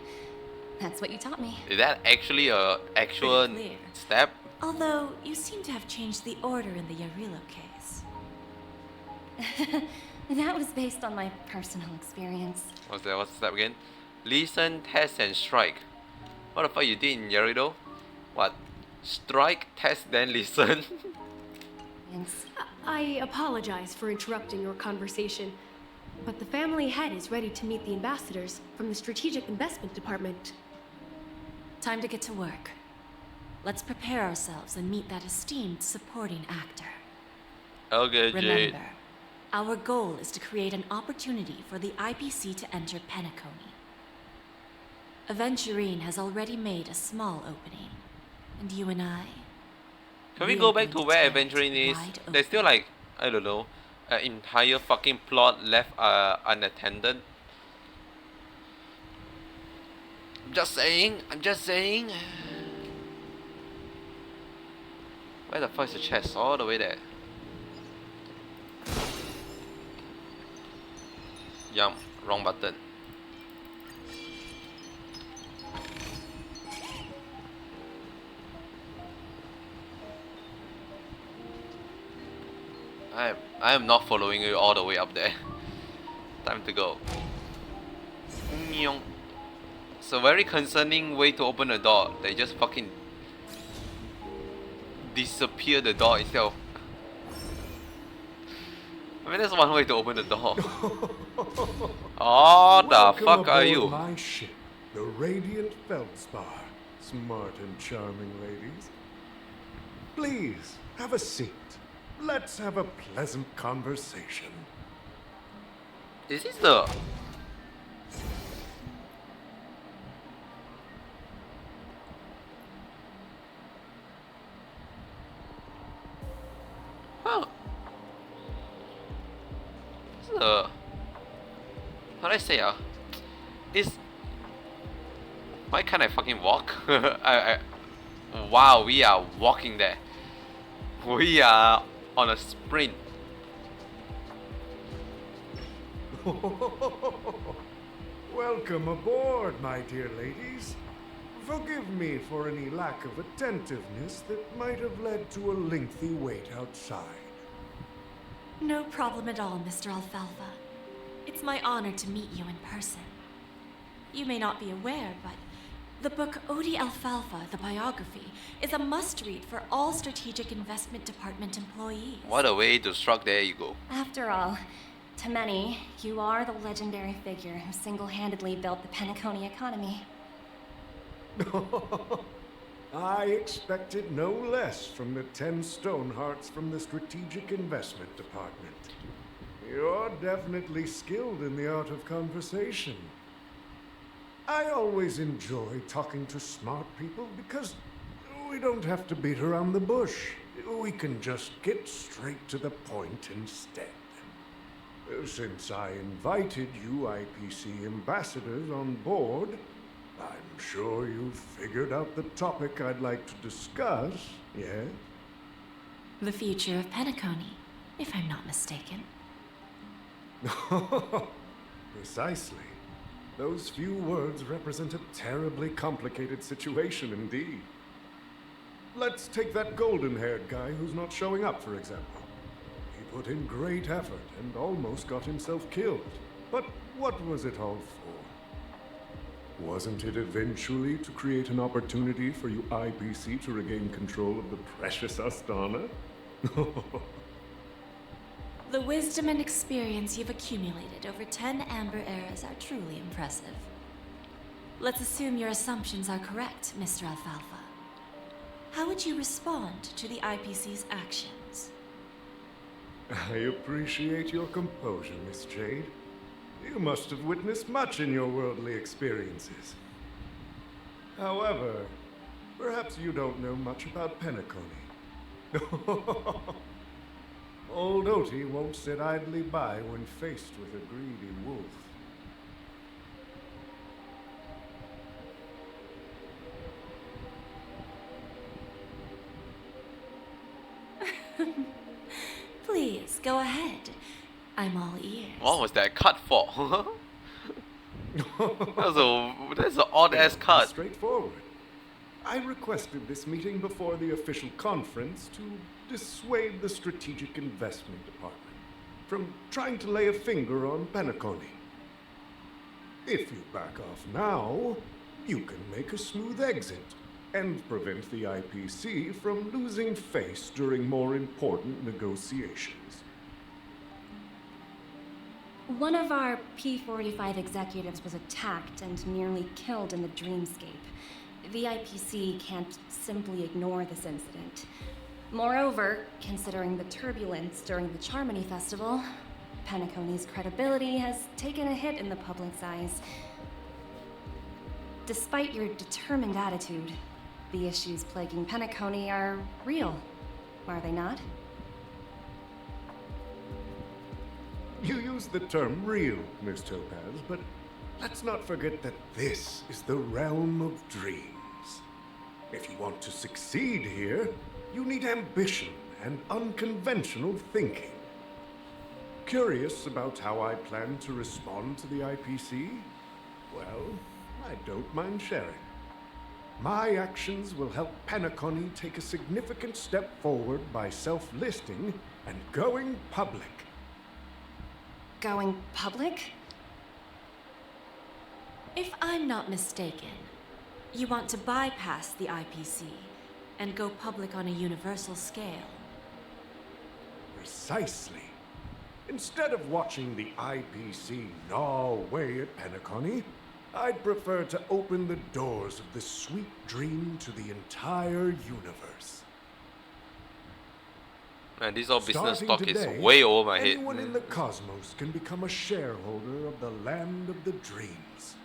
That's what you taught me. Is that actually a actual Pretty clear. step? Although, you seem to have changed the order in the Yarilo case. That was based on my personal experience. What's the step again? Listen, test, and strike. What the fuck you did in Yarido? What? Strike, test, then listen? Yes. I apologize for interrupting your conversation, but the family head is ready to meet the ambassadors from the Strategic Investment Department. Time to get to work. Let's prepare ourselves and meet that esteemed supporting actor. Okay, Jade. Remember, our goal is to create an opportunity for the IPC to enter Penacony. Aventurine has already made a small opening, and you and I... Can we go back to where Adventuring is? There's still like, I don't know, an entire fucking plot left unattended. I'm just saying. Where the fuck is the chest? All the way there. Jump, wrong button. I am not following you all the way up there. Time to go. It's a very concerning way to open a door. They just fucking disappear the door instead of... I mean, that's one way to open the door. Oh, the fuck are you? My ship, the Radiant Feldspar. Smart and charming ladies. Please, have a seat. Let's have a pleasant conversation. Is this the... Huh. This is the... How do I say Is why can't I fucking walk? Wow, we are walking there. We are on a sprint. Welcome aboard, my dear ladies. Forgive me for any lack of attentiveness that might have led to a lengthy wait outside. No problem at all, Mr. Alfalfa. It's my honor to meet you in person. You may not be aware, but the book Odie Alfalfa, the biography, is a must-read for all Strategic Investment Department employees. What a way to struck there you go. After all, to many, you are the legendary figure who single-handedly built the Penacony economy. I expected no less from the 10 Stonehearts from the Strategic Investment Department. You're definitely skilled in the art of conversation. I always enjoy talking to smart people because we don't have to beat around the bush. We can just get straight to the point instead. Since I invited you IPC ambassadors on board, I'm sure you've figured out the topic I'd like to discuss, yes? The future of Penacony, if I'm not mistaken. Precisely. Those few words represent a terribly complicated situation indeed. Let's take that golden-haired guy who's not showing up, for example. He put in great effort and almost got himself killed. But what was it all for? Wasn't it eventually to create an opportunity for you IPC to regain control of the precious Astana? The wisdom and experience you've accumulated over 10 Amber Eras are truly impressive. Let's assume your assumptions are correct, Mr. Alfalfa. How would you respond to the IPC's actions? I appreciate your composure, Miss Jade. You must have witnessed much in your worldly experiences. However, perhaps you don't know much about Penacony. Old Oti won't sit idly by when faced with a greedy wolf. Please, go ahead. I'm all ears. What was that cut for? That's an odd-ass cut. Straightforward. I requested this meeting before the official conference to dissuade the Strategic Investment Department from trying to lay a finger on Penacony. If you back off now, you can make a smooth exit and prevent the IPC from losing face during more important negotiations. One of our P-45 executives was attacked and nearly killed in the dreamscape. The IPC can't simply ignore this incident. Moreover, considering the turbulence during the Charmony Festival, Penacony's credibility has taken a hit in the public's eyes. Despite your determined attitude, the issues plaguing Penacony are real, are they not? You use the term real, Miss Topaz, but let's not forget that this is the realm of dreams. If you want to succeed here, you need ambition and unconventional thinking. Curious about how I plan to respond to the IPC? Well, I don't mind sharing. My actions will help Penacony take a significant step forward by self-listing and going public. Going public? If I'm not mistaken, you want to bypass the IPC and go public on a universal scale. Precisely. Instead of watching the IPC gnaw away at Penacony, I'd prefer to open the doors of the sweet dream to the entire universe. Man, this all business Starting talk today, is way over my head. anyone in the cosmos can become a shareholder of the land of the dreams.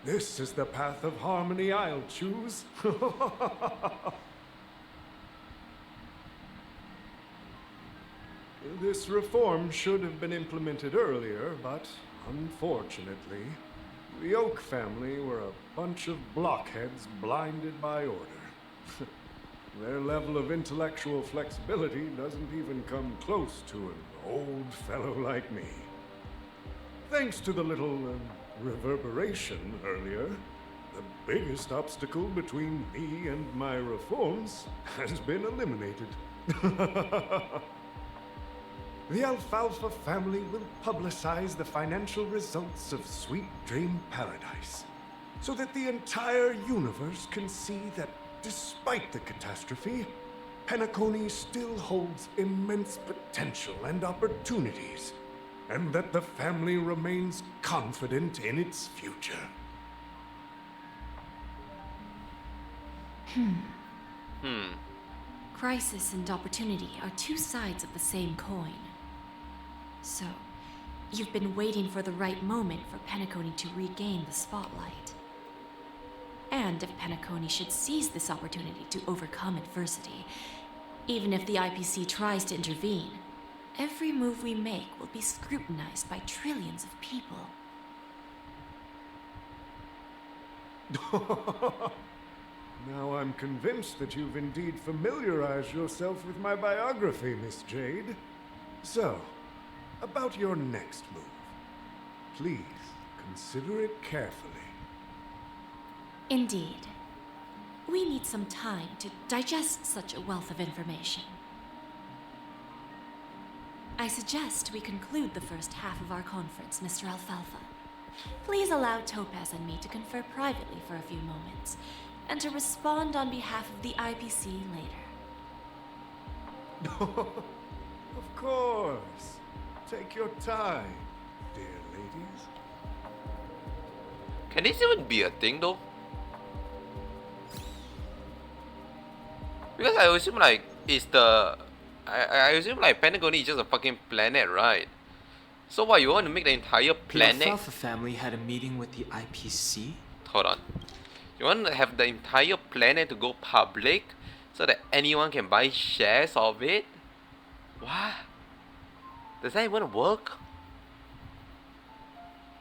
This is the path of harmony I'll choose. This reform should have been implemented earlier, but unfortunately, The Oak family were a bunch of blockheads blinded by order. Their level of intellectual flexibility doesn't even come close to an old fellow like me. Thanks to the little reverberation earlier, the biggest obstacle between me and my reforms has been eliminated. The Alfalfa family will publicize the financial results of Sweet Dream Paradise, so that the entire universe can see that despite the catastrophe, Penacony still holds immense potential and opportunities, and that the family remains confident in its future. Crisis and opportunity are two sides of the same coin. So, you've been waiting for the right moment for Penacony to regain the spotlight. And if Penacony should seize this opportunity to overcome adversity, even if the IPC tries to intervene, every move we make will be scrutinized by trillions of people. Now I'm convinced that you've indeed familiarized yourself with my biography, Miss Jade. So, about your next move. Please, consider it carefully. Indeed. We need some time to digest such a wealth of information. I suggest we conclude the first half of our conference, Mr. Alfalfa. Please allow Topaz and me to confer privately for a few moments, and to respond on behalf of the IPC later. Of course. Take your time, dear ladies. Can this even be a thing though? Because I assume like it's the I assume like Penacony is just a fucking planet, right? So what, you want to make the entire planet? The Alfalfa family had a meeting with the IPC? Hold on. You want to have the entire planet to go public so that anyone can buy shares of it? What? Does that even work?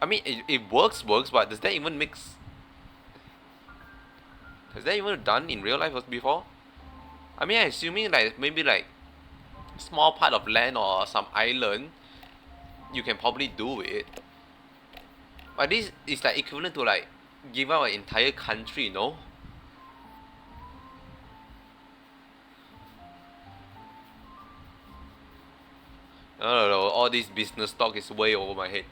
I mean, it works, but does that even mix? Has that even done in real life before? I mean, I'm assuming like maybe like small part of land or some island, you can probably do it. But this is like equivalent to like give out an entire country, no? I don't know, all this business talk is way over my head.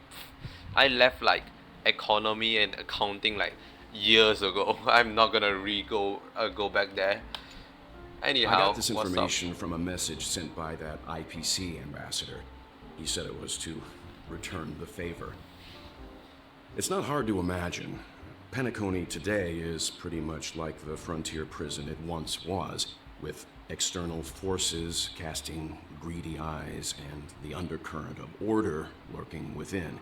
I left like economy and accounting like years ago. I'm not gonna go back there. Anyhow, I got this what's information from a message sent by that IPC ambassador. He said it was to return the favor. It's not hard to imagine. Penacony today is pretty much like the frontier prison it once was, with external forces casting greedy eyes and the undercurrent of order lurking within.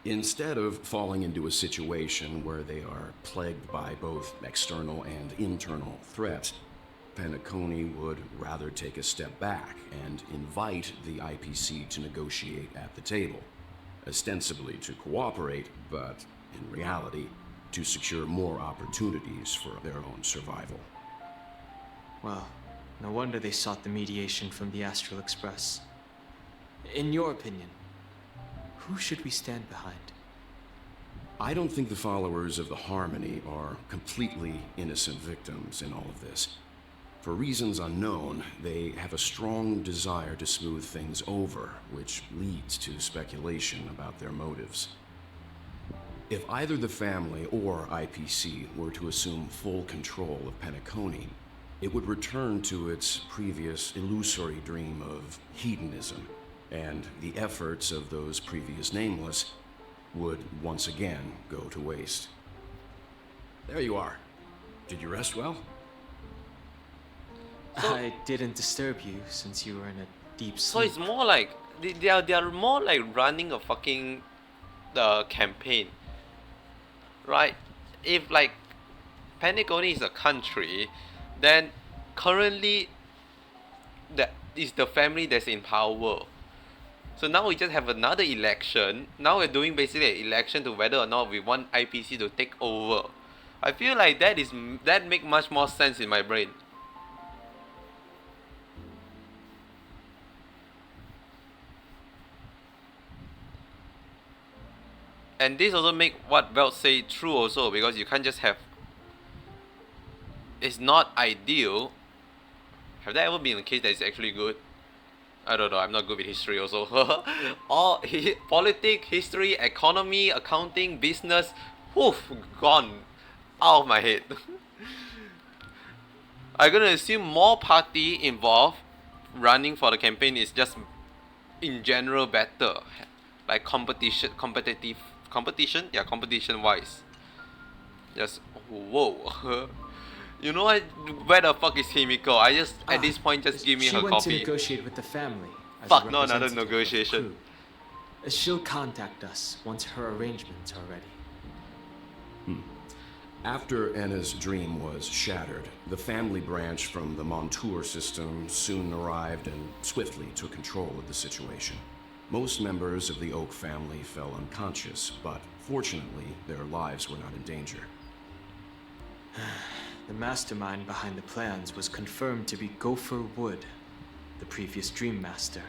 Instead of falling into a situation where they are plagued by both external and internal threats, Penacony would rather take a step back and invite the IPC to negotiate at the table, ostensibly to cooperate, but in reality, to secure more opportunities for their own survival. Well, no wonder they sought the mediation from the Astral Express. In your opinion, who should we stand behind? I don't think the followers of the Harmony are completely innocent victims in all of this. For reasons unknown, they have a strong desire to smooth things over, which leads to speculation about their motives. If either the family or IPC were to assume full control of Penacony, it would return to its previous illusory dream of hedonism, and the efforts of those previous nameless would once again go to waste. There you are. Did you rest well? I didn't disturb you since you were in a deep So sleep. it's more like they are more like running a fucking campaign, right? If like Penacony is a country, then currently that is the family that's in power. So now we just have another election. Now we're doing basically an election to whether or not we want IPC to take over. I feel like that make much more sense in my brain. And this also make what Belt say true also, because you can't just have. It's not ideal. Have there ever been a case that is actually good? I don't know, I'm not good with history also. All politics, history, economy, accounting, business, woof, gone out of my head. I'm gonna assume more party involved running for the campaign is just in general better. Like competition wise. Just whoa. You know what? Where the fuck is Himiko? I just at this point just give me her She went to copy. negotiate with the family. As Fuck a no, another representative of the negotiation. crew. She'll contact us once her arrangements are ready. After Anna's dream was shattered, the family branch from the Montour system soon arrived and swiftly took control of the situation. Most members of the Oak family fell unconscious, but fortunately, their lives were not in danger. The mastermind behind the plans was confirmed to be Gopher Wood, the previous Dream Master.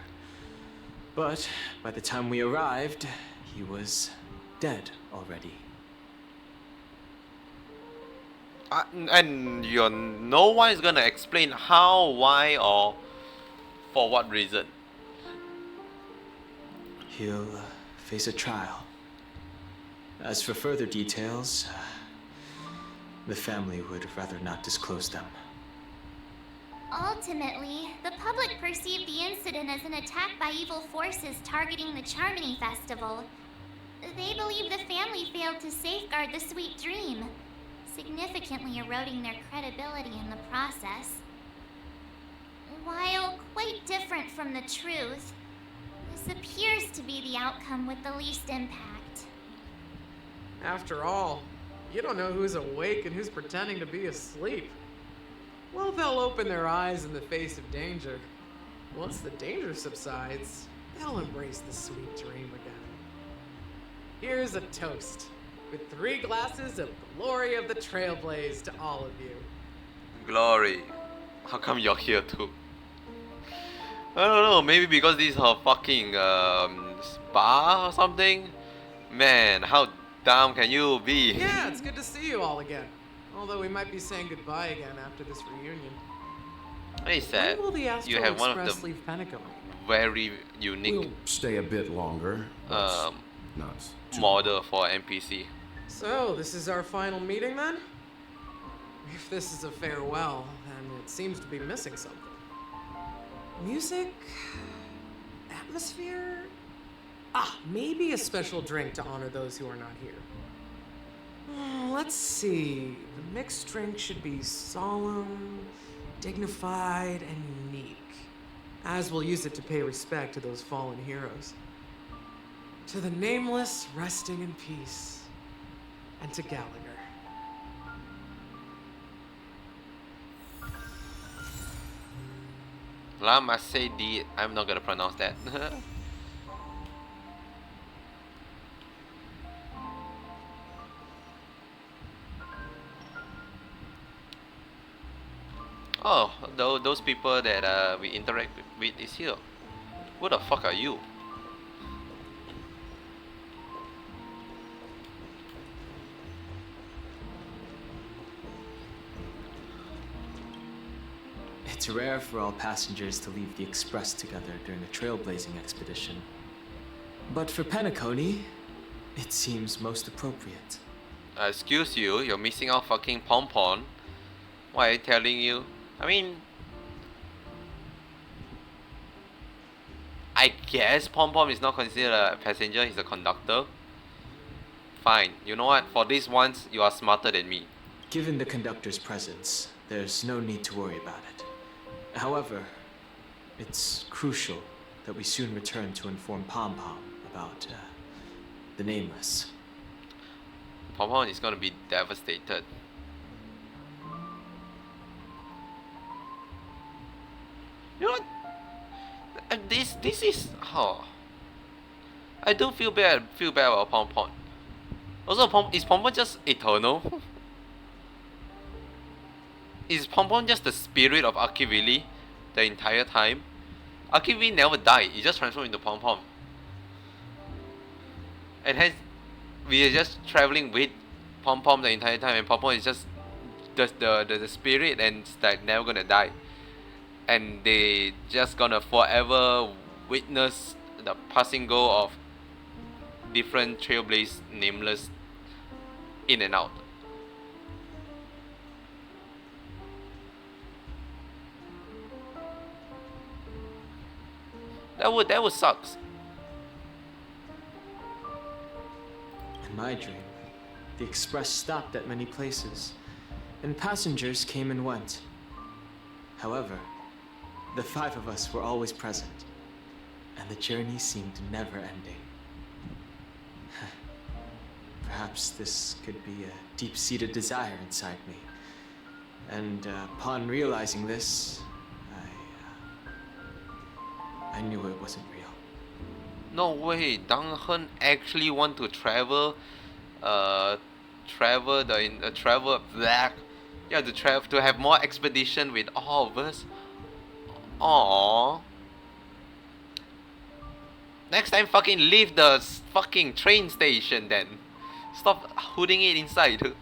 But by the time we arrived, he was dead already. And no one is gonna explain how, why, or for what reason. He'll face a trial. As for further details, the family would rather not disclose them. Ultimately, the public perceived the incident as an attack by evil forces targeting the Charmony Festival. They believe the family failed to safeguard the sweet dream, significantly eroding their credibility in the process. While quite different from the truth, this appears to be the outcome with the least impact. After all, you don't know who's awake and who's pretending to be asleep. Well, they'll open their eyes in the face of danger. Once the danger subsides, they'll embrace the sweet dream again. Here's a toast, with 3 glasses of glory of the Trailblaze to all of you. Glory. How come you're here too? I don't know, maybe because this is her fucking spa or something? Man, how dumb can you be? Yeah, it's good to see you all again. Although we might be saying goodbye again after this reunion. Very sad. When will the You Astral have one of Express the leave Pentagon? very unique We'll stay a bit longer. But not too model for NPC. So, this is our final meeting then? If this is a farewell, then it seems to be missing something. Music? Atmosphere? Maybe a special drink to honor those who are not here. Let's see. The mixed drink should be solemn, dignified, and unique. As we'll use it to pay respect to those fallen heroes. To the nameless resting in peace. And to Gallagher. Lama Sedi, I'm not gonna pronounce that. Oh, those people that we interact with is here. Who the fuck are you? It's rare for all passengers to leave the Express together during a trailblazing expedition. But for Penacony, it seems most appropriate. Excuse you, you're missing out fucking Pompon. Why are you telling you? I mean, I guess Pom-Pom is not considered a passenger, he's a conductor. Fine, you know what? For this once, you are smarter than me. Given the conductor's presence, there's no need to worry about it. However, it's crucial that we soon return to inform Pom-Pom about the Nameless. Pom-Pom is gonna be devastated. You know what? This is... Oh. I do feel bad about Pom Pom. Also, is Pom Pom just eternal? Is Pom Pom just the spirit of Akivili the entire time? Akivili never died, he just transformed into Pom Pom. And hence, we are just traveling with Pom Pom the entire time, and Pom Pom is just the spirit, and it's like never gonna die. And they just gonna forever witness the passing go of different Trailblaze nameless in and out. That would sucks. In my dream, the express stopped at many places, and passengers came and went. However, the 5 of us were always present, and the journey seemed never ending. Perhaps this could be a deep-seated desire inside me. And upon realizing this, I knew it wasn't real. No way, Dang Hen actually want to travel black. Yeah, to have more expedition with all of us. Aww. Next time fucking leave the fucking train station then. Stop holding it inside.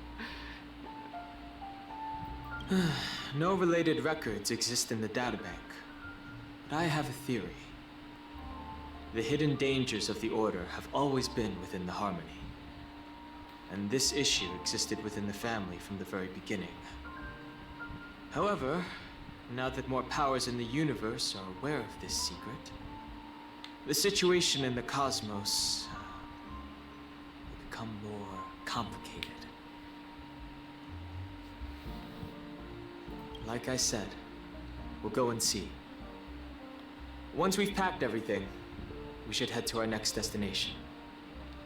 No related records exist in the databank, but I have a theory. The hidden dangers of the Order have always been within the Harmony, and this issue existed within the family from the very beginning. However, now that more powers in the universe are aware of this secret, the situation in the cosmos will become more complicated. Like I said, we'll go and see. Once we've packed everything, we should head to our next destination.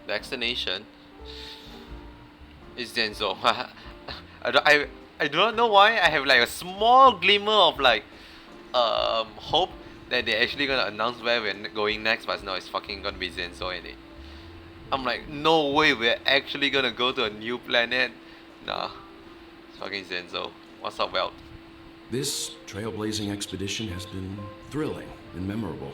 Destination is Zenzo. I do not know why I have like a small glimmer of like hope that they're actually gonna announce where we're going next, but no, it's fucking gonna be Zenzo in it. I'm like, no way we're actually gonna go to a new planet. Nah, it's fucking Zenzo. What's up, Welt? This trailblazing expedition has been thrilling and memorable.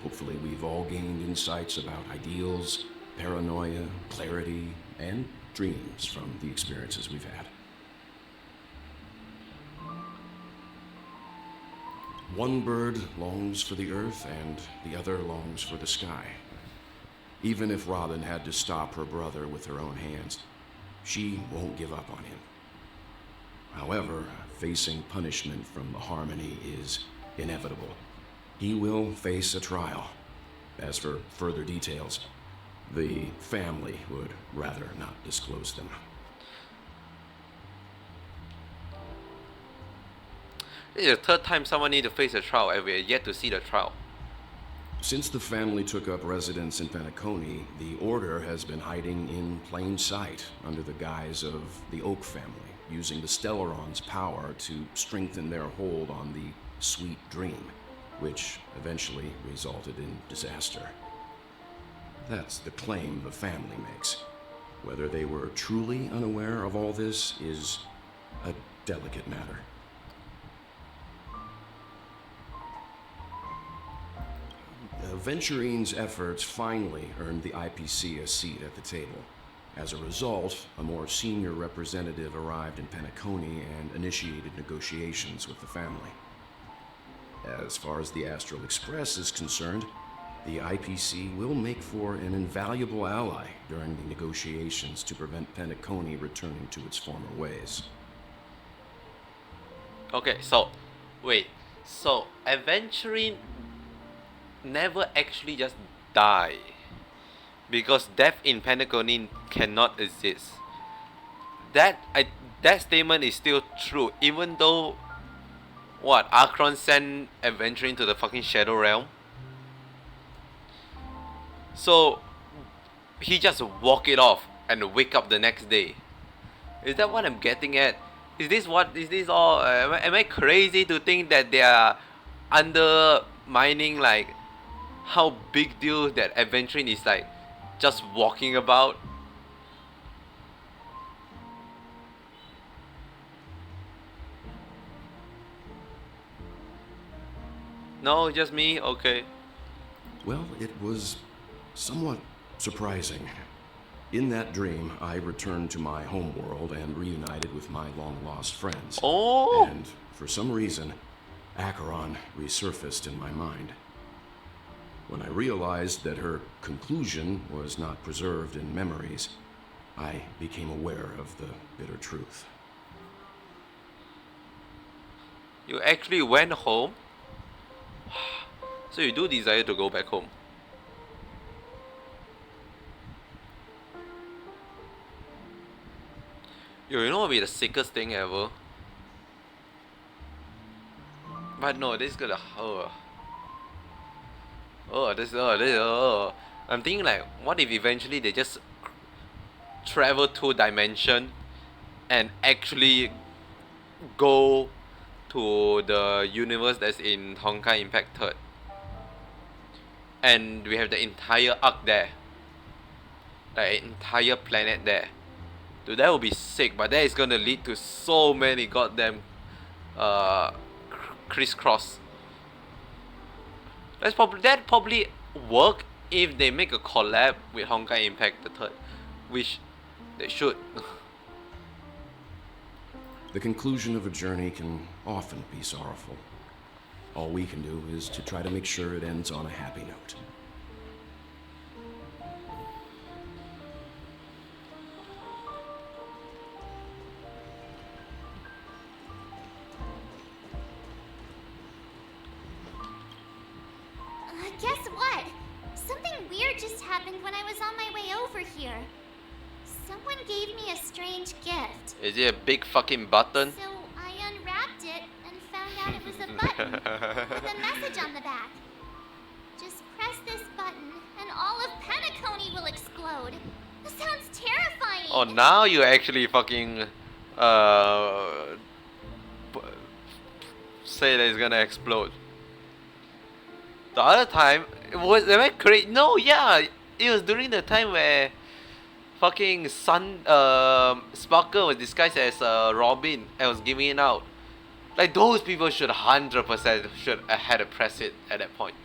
Hopefully we've all gained insights about ideals, paranoia, clarity, and dreams from the experiences we've had. One bird longs for the earth and the other longs for the sky. Even if Robin had to stop her brother with her own hands, she won't give up on him. However, facing punishment from the Harmony is inevitable. He will face a trial. As for further details, the family would rather not disclose them. This is the third time someone needs to face a trial, and we're yet to see the trial. Since the family took up residence in Penacony, the Order has been hiding in plain sight under the guise of the Oak family, using the Stellaron's power to strengthen their hold on the Sweet Dream, which eventually resulted in disaster. That's the claim the family makes. Whether they were truly unaware of all this is a delicate matter. Venturine's efforts finally earned the IPC a seat at the table. As a result, a more senior representative arrived in Penacony and initiated negotiations with the family. As far as the Astral Express is concerned, the IPC will make for an invaluable ally during the negotiations to prevent Penacony returning to its former ways. Okay, so wait. So Aventurine never actually just die, because death in Penacony cannot exist. That statement is still true, even though Akron sent Aventurine to the fucking Shadow Realm. So he just walk it off and wake up the next day. Is that what I'm getting at? Is this all? Am I crazy to think that they are undermining like how big deal that adventuring is like just walking about. No, just me? Okay. Well, it was somewhat surprising. In that dream, I returned to my homeworld and reunited with my long-lost friends. Oh! And for some reason, Acheron resurfaced in my mind. When I realized that her conclusion was not preserved in memories, I became aware of the bitter truth. You actually went home? So you do desire to go back home? Yo, you know what would be the sickest thing ever? But no, this is gonna I'm thinking like, what if eventually they just travel to dimension and actually go to the universe that's in Honkai Impact 3rd, and we have the entire arc there, the entire planet there. Dude, that would be sick, but that is gonna lead to so many goddamn crisscross. That probably work if they make a collab with Honkai Impact the 3rd, which they should. The conclusion of a journey can often be sorrowful. All we can do is to try to make sure it ends on a happy note. Guess what? Something weird just happened when I was on my way over here. Someone gave me a strange gift. Is it a big fucking button? So I unwrapped it and found out it was a button with a message on the back. Just press this button and all of Penacony will explode. This sounds terrifying. Oh, now you actually fucking say that it's gonna explode. The other time, am I correct? No, yeah, it was during the time where fucking Sparker was disguised as Robin and was giving it out. Like, those people should 100% should had to press it at that point.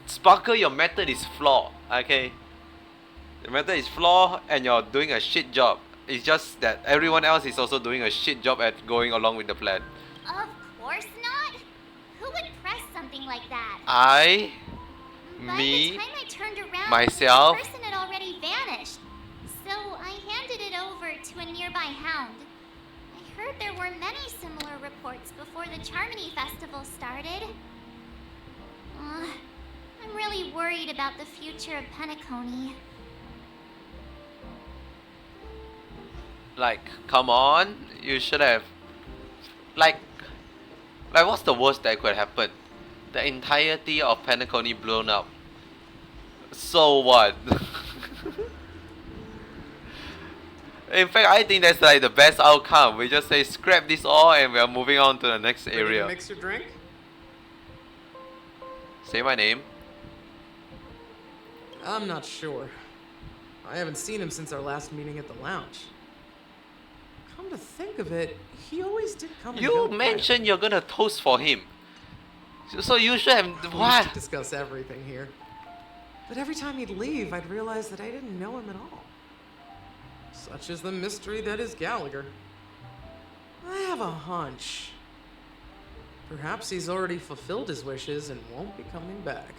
Sparker, your method is flawed, okay? Your method is flawed and you're doing a shit job. It's just that everyone else is also doing a shit job at going along with the plan. Of course not. Who would press something like that? I, By me, the time I turned around, myself. the person had already vanished. So I handed it over to a nearby hound. I heard there were many similar reports before the Charmony Festival started. I'm really worried about the future of Penacony. Like, come on, you should have. Like, what's the worst that could happen? The entirety of Penacony blown up. So what? In fact, I think that's like the best outcome. We just say scrap this all and we are moving on to the next Ready to area. mix your drink? Say my name. I'm not sure. I haven't seen him since our last meeting at the lounge. Come to think of it, he always did come and You go mentioned you're gonna toast for him. So you should have. quietly. We What? used to discuss everything here. But every time he'd leave, I'd realize that I didn't know him at all. Such is the mystery that is Gallagher. I have a hunch. Perhaps he's already fulfilled his wishes and won't be coming back.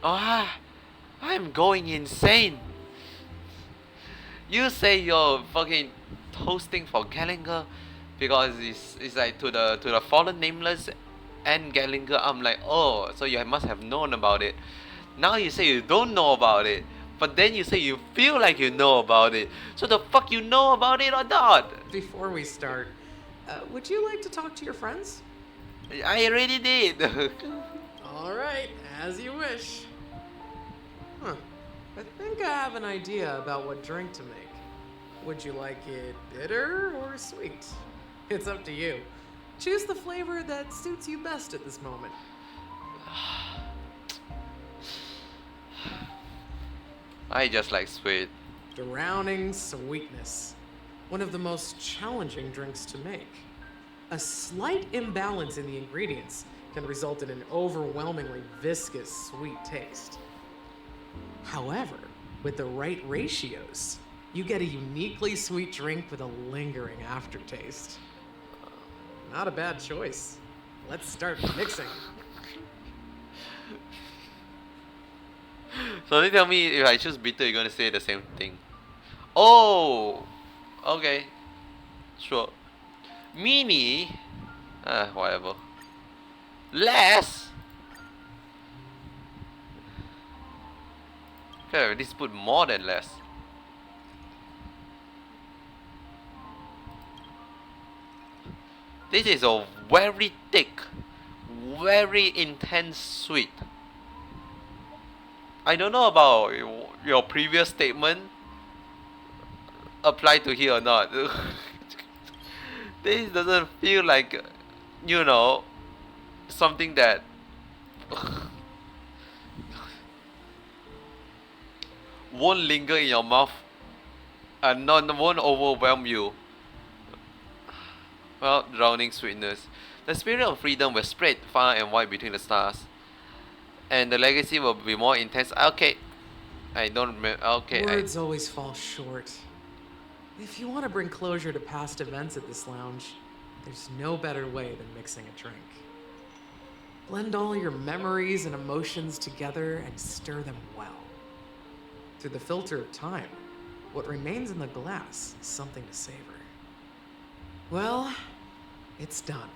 I'm going insane. You say you're fucking toasting for Gallagher because it's like to the fallen nameless and Gallagher. I'm like, oh, so you must have known about it. Now you say you don't know about it, but then you say you feel like you know about it. So the fuck you know about it or not? Before we start, would you like to talk to your friends? I already did. All right, as you wish. Huh. I think I have an idea about what drink to make. Would you like it bitter or sweet? It's up to you. Choose the flavor that suits you best at this moment. I just like sweet. Drowning sweetness. One of the most challenging drinks to make. A slight imbalance in the ingredients can result in an overwhelmingly viscous sweet taste. However, with the right ratios, you get a uniquely sweet drink with a lingering aftertaste. Not a bad choice. Let's start mixing. So they tell me if I choose bitter, you're gonna say the same thing. Oh, okay, sure. Mini, whatever. Less. Okay, this put more than less. This is a very thick, very intense sweet. I don't know about your previous statement apply to here or not. This doesn't feel like, you know, something that won't linger in your mouth and won't overwhelm you. Well, drowning sweetness. The spirit of freedom will spread far and wide between the stars. And the legacy will be more intense. Okay. I don't remember. Okay. Words always fall short. If you want to bring closure to past events at this lounge, there's no better way than mixing a drink. Blend all your memories and emotions together and stir them well. Through the filter of time, what remains in the glass is something to savor. Well, it's done.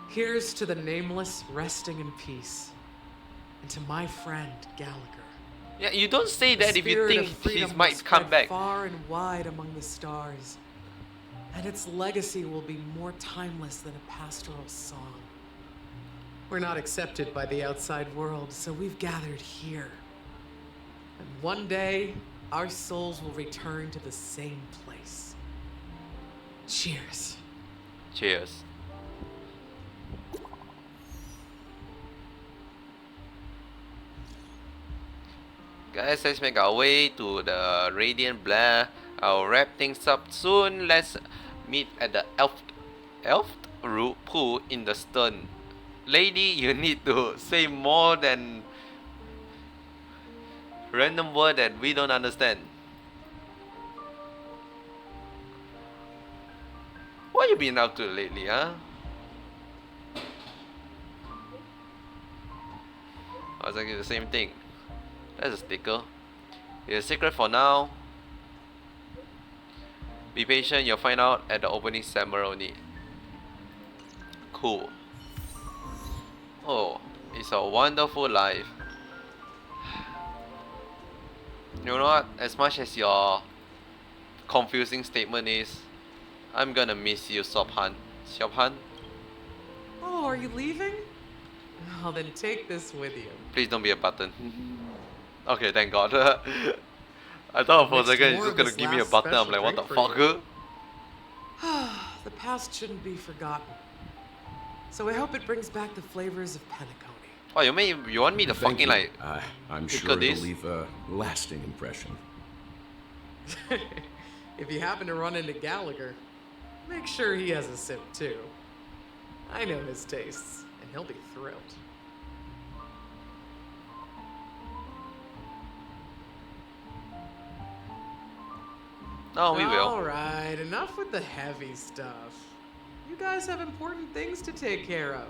Here's to the nameless resting in peace, and to my friend Gallagher. Yeah, you don't say that if you think he might come back. Far and wide among the stars, and its legacy will be more timeless than a pastoral song. We're not accepted by the outside world, so we've gathered here. And one day, our souls will return to the same place. Cheers. Cheers. Guys, let's make our way to the Radiant Blair. I'll wrap things up soon. Let's meet at the elf pool in the stern. Lady, you need to say more than random word that we don't understand. What you been up to lately, huh? I was thinking the same thing. That's a sticker. It's a secret for now. Be patient, you'll find out at the opening ceremony. Cool. Oh, it's a wonderful life. You know what? As much as your confusing statement is, I'm gonna miss you, Sobhan. Sobhan? Oh, are you leaving? Well, then take this with you. Please don't be a button. Okay, thank God. I thought for a second he's just gonna give me a button. I'm like, what the fuck? The past shouldn't be forgotten. So I hope it brings back the flavors of Penacony. Oh, you want me to Thank fucking you. like I'm tickle sure it'll this? leave a lasting impression. If you happen to run into Gallagher, make sure he has a sip too. I know his tastes, and he'll be thrilled. No, we will. Alright, enough with the heavy stuff. You guys have important things to take care of,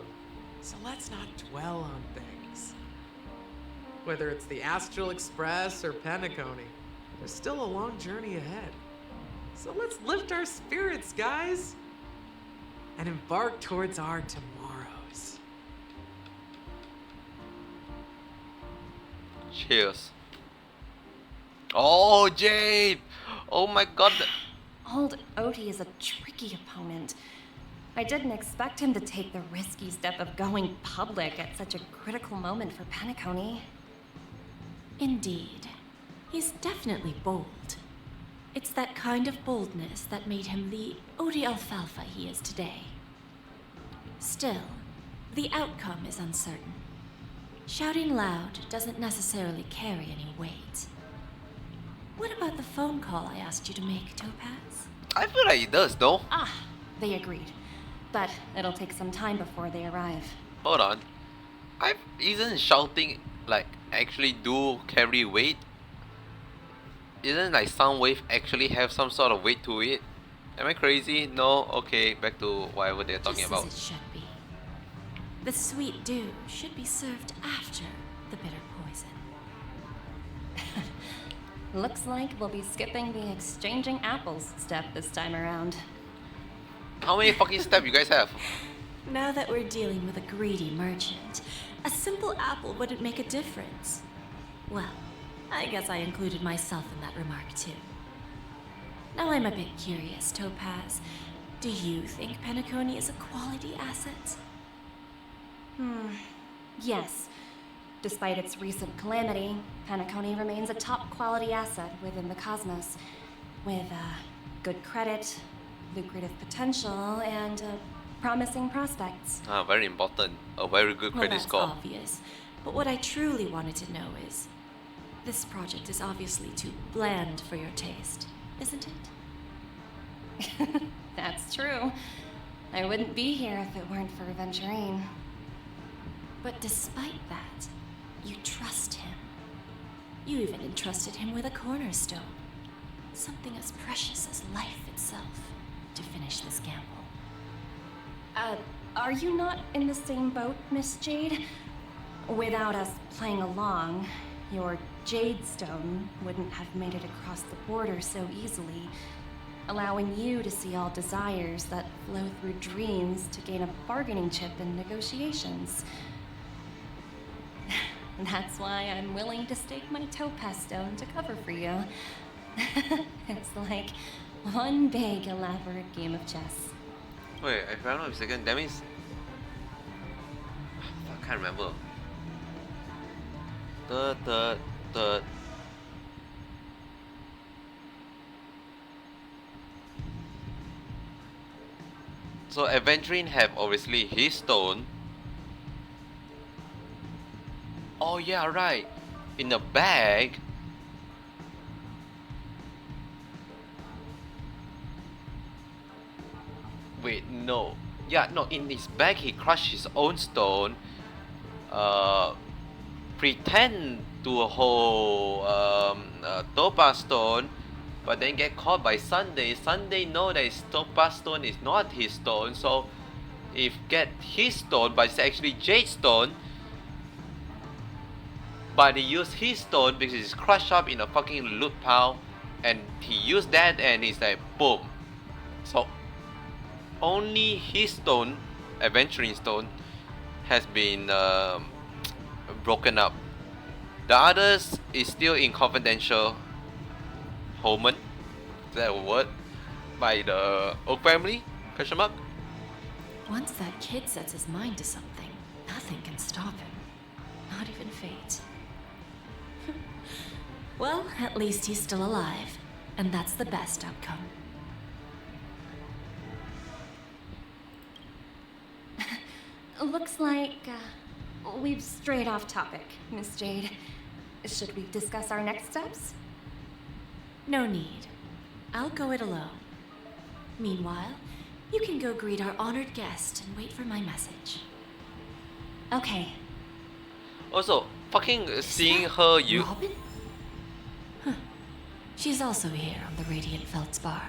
so let's not dwell on things. Whether it's the Astral Express or Penacony, there's still a long journey ahead. So let's lift our spirits, guys, and embark towards our tomorrows. Cheers. Oh, Jade! Oh my God! Old Odie is a tricky opponent. I didn't expect him to take the risky step of going public at such a critical moment for Penacony. Indeed. He's definitely bold. It's that kind of boldness that made him the Odie Alfalfa he is today. Still, the outcome is uncertain. Shouting loud doesn't necessarily carry any weight. What about the phone call I asked you to make, Topaz? I feel like it does, though. Ah, they agreed. But it'll take some time before they arrive. Hold on. Isn't shouting like actually do carry weight? Isn't like sound wave actually have some sort of weight to it? Am I crazy? No? Okay, back to whatever they're talking Just about. as it should be. The sweet dew should be served after the bitter poison. Looks like we'll be skipping the exchanging apples step this time around. How many fucking steps you guys have? Now that we're dealing with a greedy merchant, a simple apple wouldn't make a difference. Well, I guess I included myself in that remark too. Now I'm a bit curious, Topaz. Do you think Penacony is a quality asset? Yes. Despite its recent calamity, Penacony remains a top quality asset within the cosmos, with good credit, lucrative potential, and promising prospects. Ah, very important. A very good Well, credit that's score. obvious. But what I truly wanted to know is, this project is obviously too bland for your taste, isn't it? That's true. I wouldn't be here if it weren't for Aventurine. But despite that, you trust him. You even entrusted him with a cornerstone. Something as precious as life itself, to finish this gamble. Are you not in the same boat, Miss Jade? Without us playing along, your Jade Stone wouldn't have made it across the border so easily, allowing you to see all desires that flow through dreams to gain a bargaining chip in negotiations. That's why I'm willing to stake my Topaz Stone to cover for you. It's like one big elaborate game of chess. Wait, if I'm not mistaken, that means... I can't remember. Third. So Aventurine have obviously his stone. Oh yeah, right. In the bag. Wait, no. Yeah, no, in his bag he crushed his own stone. Pretend to hold Topaz stone, but then get caught by Sunday. Sunday know that his Topaz stone is not his stone, so if get his stone, but it's actually Jade stone, but he used his stone because it's crushed up in a fucking loot pile, and he used that and he's like boom. So only his stone, Aventurine stone, has been broken up. The others is still in confidential Holman, is that a word? By the Oak family? Question mark? Once that kid sets his mind to something, nothing can stop him. Not even fate. Well, at least he's still alive, and that's the best outcome. Looks like we've strayed off topic, Miss Jade. Should we discuss our next steps? No need. I'll go it alone. Meanwhile, you can go greet our honored guest and wait for my message. Okay. Also, fucking seeing her Robin? Huh. She's also here on the Radiant Feldspar.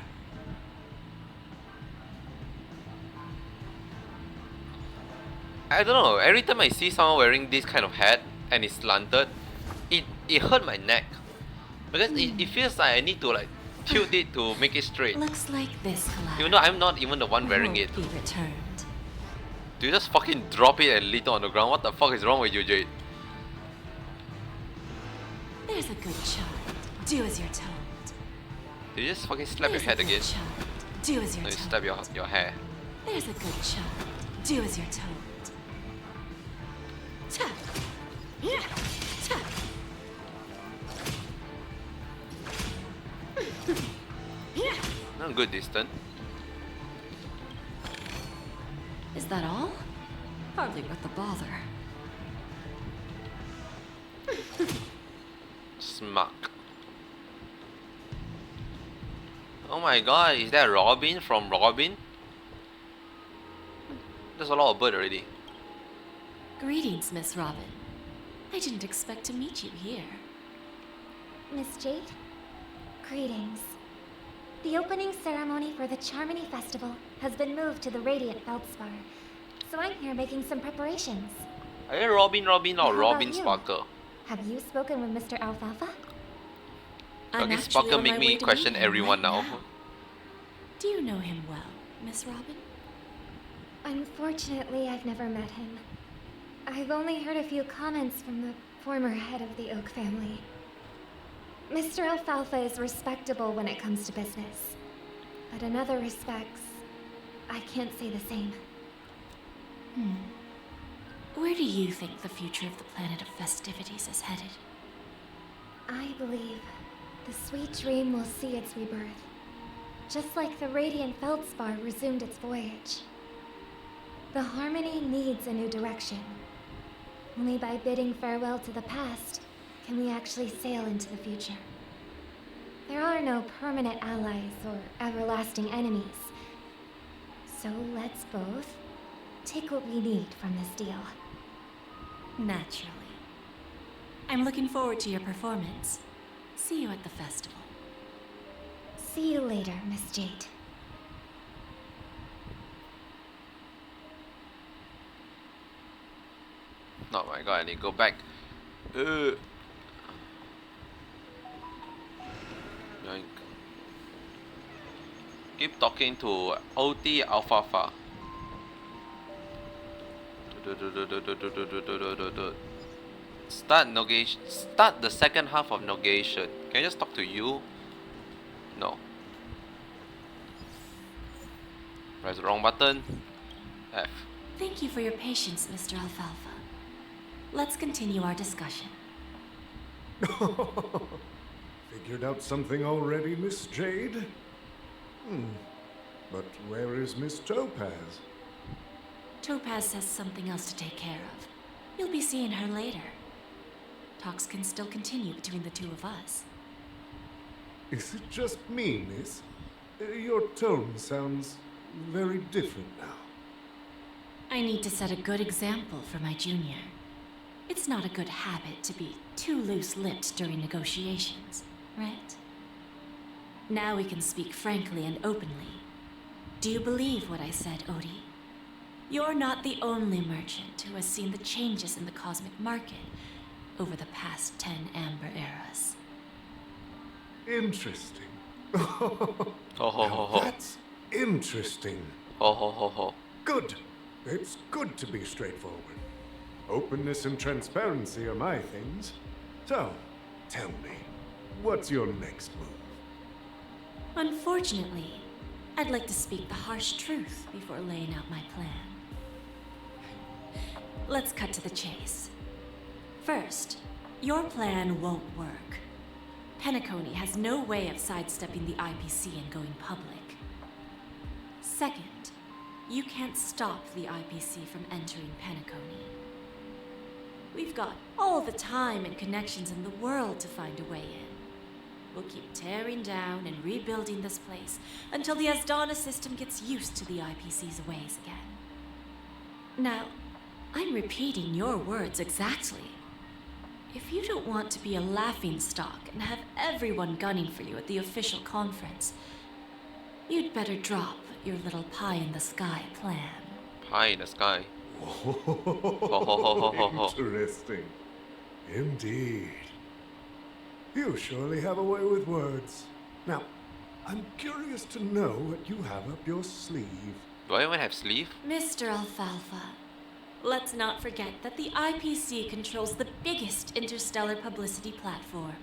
I don't know, every time I see someone wearing this kind of hat and it's slanted, it hurt my neck. Because it feels like I need to like tilt it to make it straight. Looks like this collapse. Even though I'm not even the one wearing it. Be returned. Do you just fucking drop it and leave it on the ground? What the fuck is wrong with you, Jade? There's a good child. Do as you're told. Did you just fucking slap your There's a head good again? child. Do as you're No, you told. slap your hair. There's a good child. Do as you're told. Ta. Yeah. Ta. Not good distance. Is that all? Hardly worth the bother. Smug. Oh my god, is that Robin from Robin? There's a lot of bird already. Greetings, Miss Robin. I didn't expect to meet you here. Miss Jade, greetings. The opening ceremony for the Charmony Festival has been moved to the Radiant Feldspar, so I'm here making some preparations. Are you Robin or How Robin about you? Sparkle? Have you spoken with Mr. Alfalfa? I'm Okay, actually Sparkle on make my me way to question meet him everyone right now. Do you know him well, Miss Robin? Unfortunately, I've never met him. I've only heard a few comments from the former head of the Oak family. Mr. Alfalfa is respectable when it comes to business, but in other respects, I can't say the same. Where do you think the future of the planet of festivities is headed? I believe the sweet dream will see its rebirth, just like the Radiant Feldspar resumed its voyage. The Harmony needs a new direction. Only by bidding farewell to the past can we actually sail into the future. There are no permanent allies or everlasting enemies. So let's both take what we need from this deal. Naturally. I'm looking forward to your performance. See you at the festival. See you later, Miss Jade. Oh my god, I need to go back. Yoink. Keep talking to OT Alfalfa. Start the second half of negation. Can I just talk to you? No. Press the wrong button. F. Thank you for your patience, Mr. Alfalfa. Let's continue our discussion. Figured out something already, Miss Jade? But where is Miss Topaz? Topaz has something else to take care of. You'll be seeing her later. Talks can still continue between the two of us. Is it just me, miss? Your tone sounds very different now. I need to set a good example for my junior. It's not a good habit to be too loose-lipped during negotiations, right? Now we can speak frankly and openly. Do you believe what I said, Odie? You're not the only merchant who has seen the changes in the cosmic market over the past 10 Amber Eras. Interesting. Ho ho ho ho. That's interesting. Ho ho ho ho. Good. It's good to be straightforward. Openness and transparency are my things. So, tell me, what's your next move? Unfortunately, I'd like to speak the harsh truth before laying out my plan. Let's cut to the chase. First, your plan won't work. Penacony has no way of sidestepping the IPC and going public. Second, you can't stop the IPC from entering Penacony. We've got all the time and connections in the world to find a way in. We'll keep tearing down and rebuilding this place until the Asdana system gets used to the IPC's ways again. Now, I'm repeating your words exactly. If you don't want to be a laughingstock and have everyone gunning for you at the official conference, you'd better drop your little pie-in-the-sky plan. Pie in the sky. Interesting. Indeed. You surely have a way with words. Now, I'm curious to know what you have up your sleeve. Do I even have sleeve? Mr. Alfalfa, let's not forget that the IPC controls the biggest interstellar publicity platform.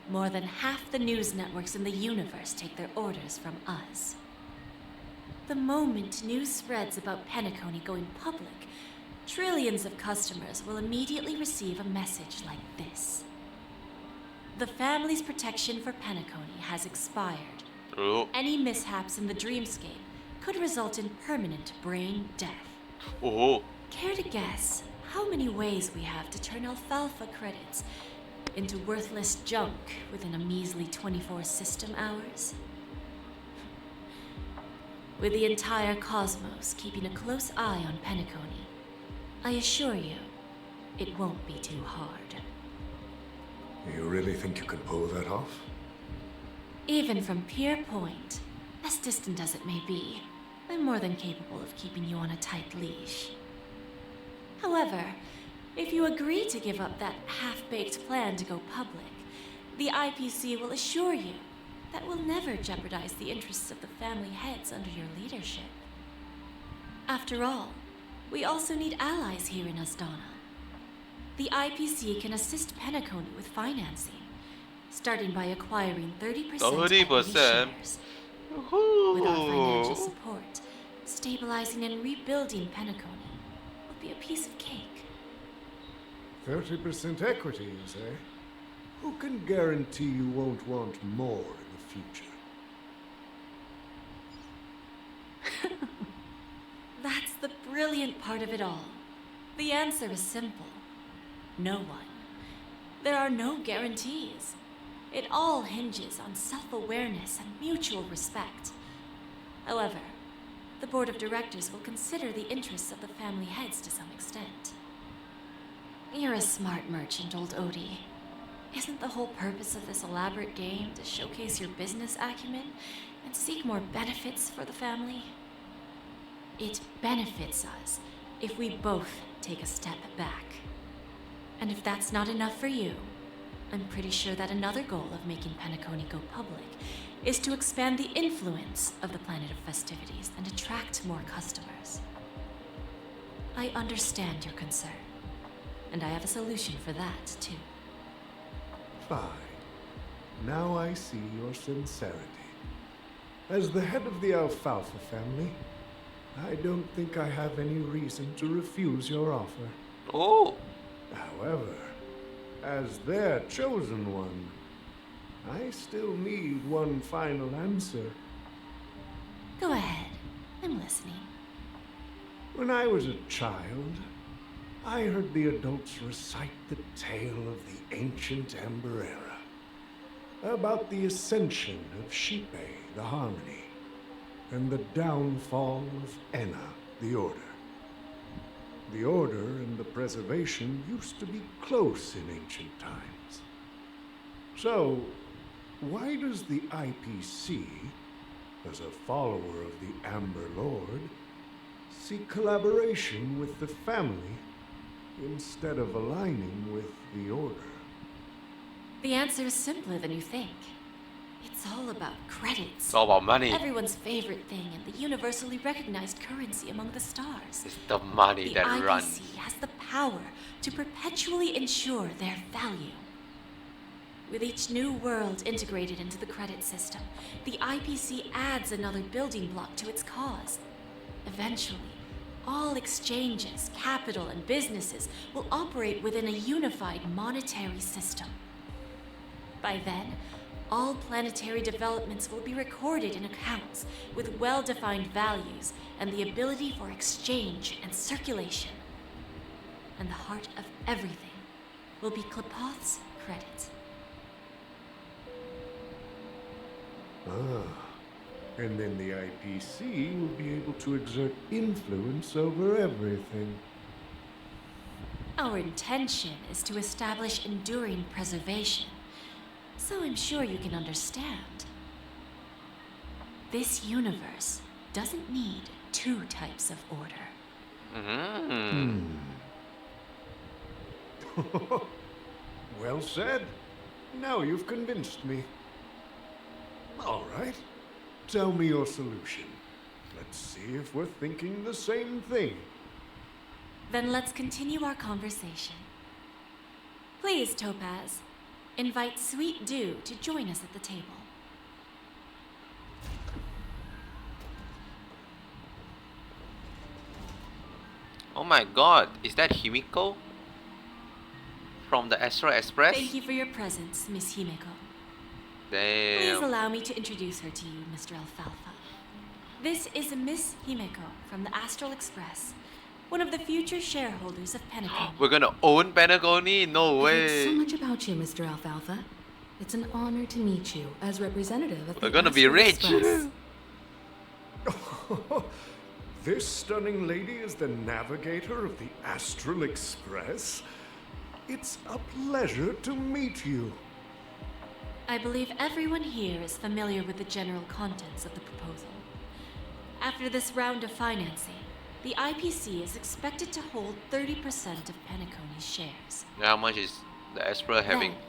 More than half the news networks in the universe take their orders from us. The moment news spreads about Penacony going public, trillions of customers will immediately receive a message like this. The family's protection for Penacony has expired. Oh. Any mishaps in the dreamscape could result in permanent brain death. Oh. Care to guess how many ways we have to turn alfalfa credits into worthless junk within a measly 24 system hours? With the entire cosmos keeping a close eye on Penacony, I assure you, it won't be too hard. You really think you can pull that off? Even from Pier Point, as distant as it may be, I'm more than capable of keeping you on a tight leash. However, if you agree to give up that half-baked plan to go public, the IPC will assure you that we'll never jeopardize the interests of the family heads under your leadership. After all, we also need allies here in Asdana. The IPC can assist Penacony with financing, starting by acquiring 30% equity 30%. shares. With our financial support, stabilizing and rebuilding Penacony will be a piece of cake. 30% equity, you say? Who can guarantee you won't want more in the future? That's the brilliant part of it all. The answer is simple. No one. There are no guarantees. It all hinges on self-awareness and mutual respect. However, the board of directors will consider the interests of the family heads to some extent. You're a smart merchant, old Odie. Isn't the whole purpose of this elaborate game to showcase your business acumen and seek more benefits for the family? It benefits us if we both take a step back. And if that's not enough for you, I'm pretty sure that another goal of making Penacony go public is to expand the influence of the Planet of Festivities and attract more customers. I understand your concern, and I have a solution for that, too. Fine. Now I see your sincerity. As the head of the Alfalfa family, I don't think I have any reason to refuse your offer. Oh. However, as their chosen one, I still need one final answer. Go ahead. I'm listening. When I was a child, I heard the adults recite the tale of the ancient Amber Era, about the ascension of Shipe, the Harmony, and the downfall of Enna, the Order. The Order and the Preservation used to be close in ancient times. So, why does the IPC, as a follower of the Amber Lord, seek collaboration with the family instead of aligning with the Order? The answer is simpler than you think. It's all about credits. It's all about money. Everyone's favorite thing and the universally recognized currency among the stars. It's the money that IPC runs. has the power to perpetually ensure their value. With each new world integrated into the credit system, the IPC adds another building block to its cause. Eventually, all exchanges, capital, and businesses will operate within a unified monetary system. By then, all planetary developments will be recorded in accounts with well-defined values and the ability for exchange and circulation. And the heart of everything will be Klepoth's credit. And then the IPC will be able to exert influence over everything. Our intention is to establish enduring preservation, so I'm sure you can understand. This universe doesn't need two types of order. Well said. Now you've convinced me. All right. Tell me your solution. Let's see if we're thinking the same thing. Then let's continue our conversation. Please, Topaz, invite Sweet Dew to join us at the table. Oh my god, is that Himiko? From the Astral Express? Thank you for your presence, Miss Himeko. Damn. Please allow me to introduce her to you, Mr. Alfalfa. This is Miss Himeko from the Astral Express, one of the future shareholders of Penacony. We're gonna own Penacony? No I've heard so way. much about you, Mr. Alfalfa. It's an honor to meet you as representative of We're the gonna be Astral rich. Express. This stunning lady is the navigator of the Astral Express. It's a pleasure to meet you. I believe everyone here is familiar with the general contents of the proposal. After this round of financing, the IPC is expected to hold 30% of Penacony's shares. How much is the Espera having? Then,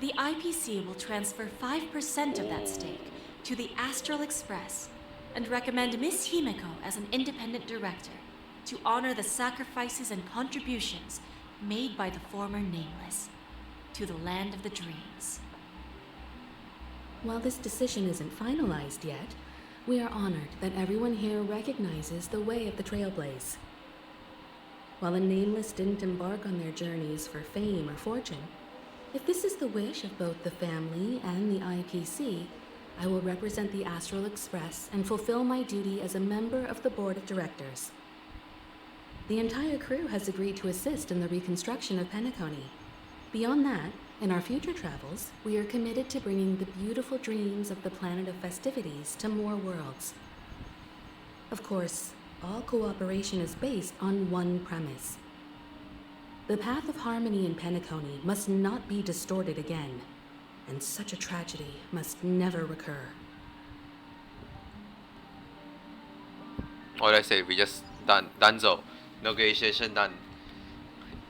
the IPC will transfer 5% of that stake to the Astral Express and recommend Miss Himeko as an independent director to honor the sacrifices and contributions made by the former Nameless to the land of the dreams. While this decision isn't finalized yet, we are honored that everyone here recognizes the way of the Trailblaze. While the Nameless didn't embark on their journeys for fame or fortune, if this is the wish of both the family and the IPC, I will represent the Astral Express and fulfill my duty as a member of the board of directors. The entire crew has agreed to assist in the reconstruction of Penacony. Beyond that, in our future travels, we are committed to bringing the beautiful dreams of the planet of festivities to more worlds. Of course, all cooperation is based on one premise. The path of harmony in Penacony must not be distorted again, and such a tragedy must never recur. What I say, we just done. Donezo. Negotiation done.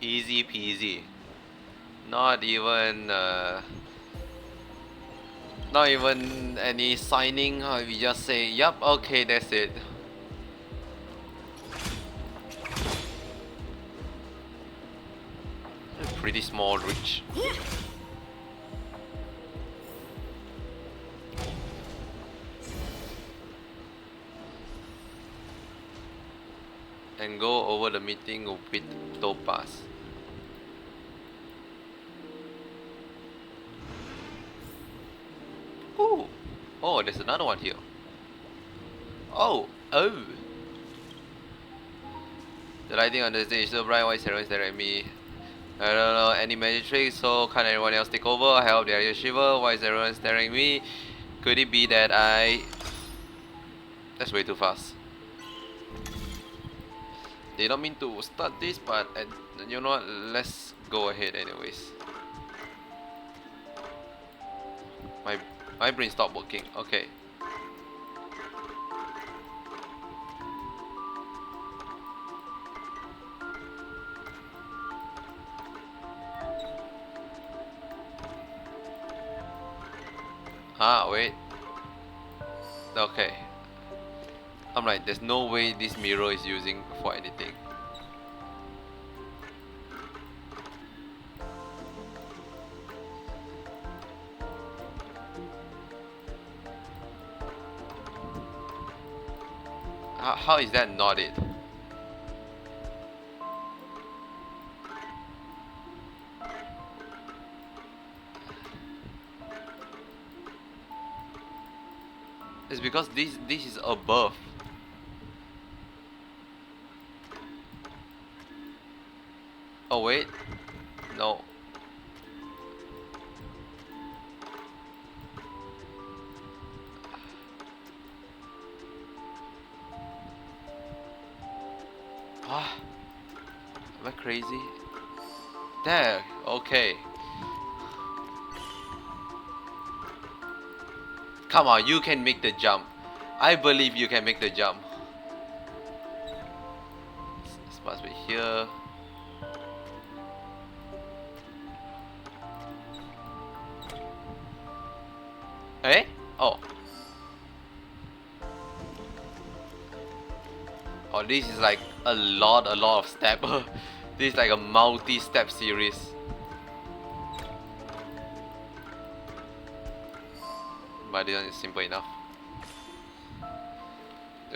Easy peasy. Not even any signing. We just say, yup, okay, that's it. Pretty small reach. And go over the meeting with Topaz. Ooh. Oh, there's another one here. Oh. The lighting on the stage is so bright. Why is everyone staring at me? I don't know any magic tricks, so can anyone else take over? I hope they are shiver. Why is everyone staring at me? Could it be that That's way too fast. They don't mean to start this, but you know what? Let's go ahead anyways. My brain stopped working. Okay. Wait. Okay. I'm like, there's no way this mirror is using for anything. How is that not it? It's because this is above. Oh wait, no. Am I crazy? There, okay. Come on, you can make the jump. I believe you can make the jump. This must be here. Eh? Oh. Oh, this is like a lot of step. This is like a multi-step series. But this one is simple enough.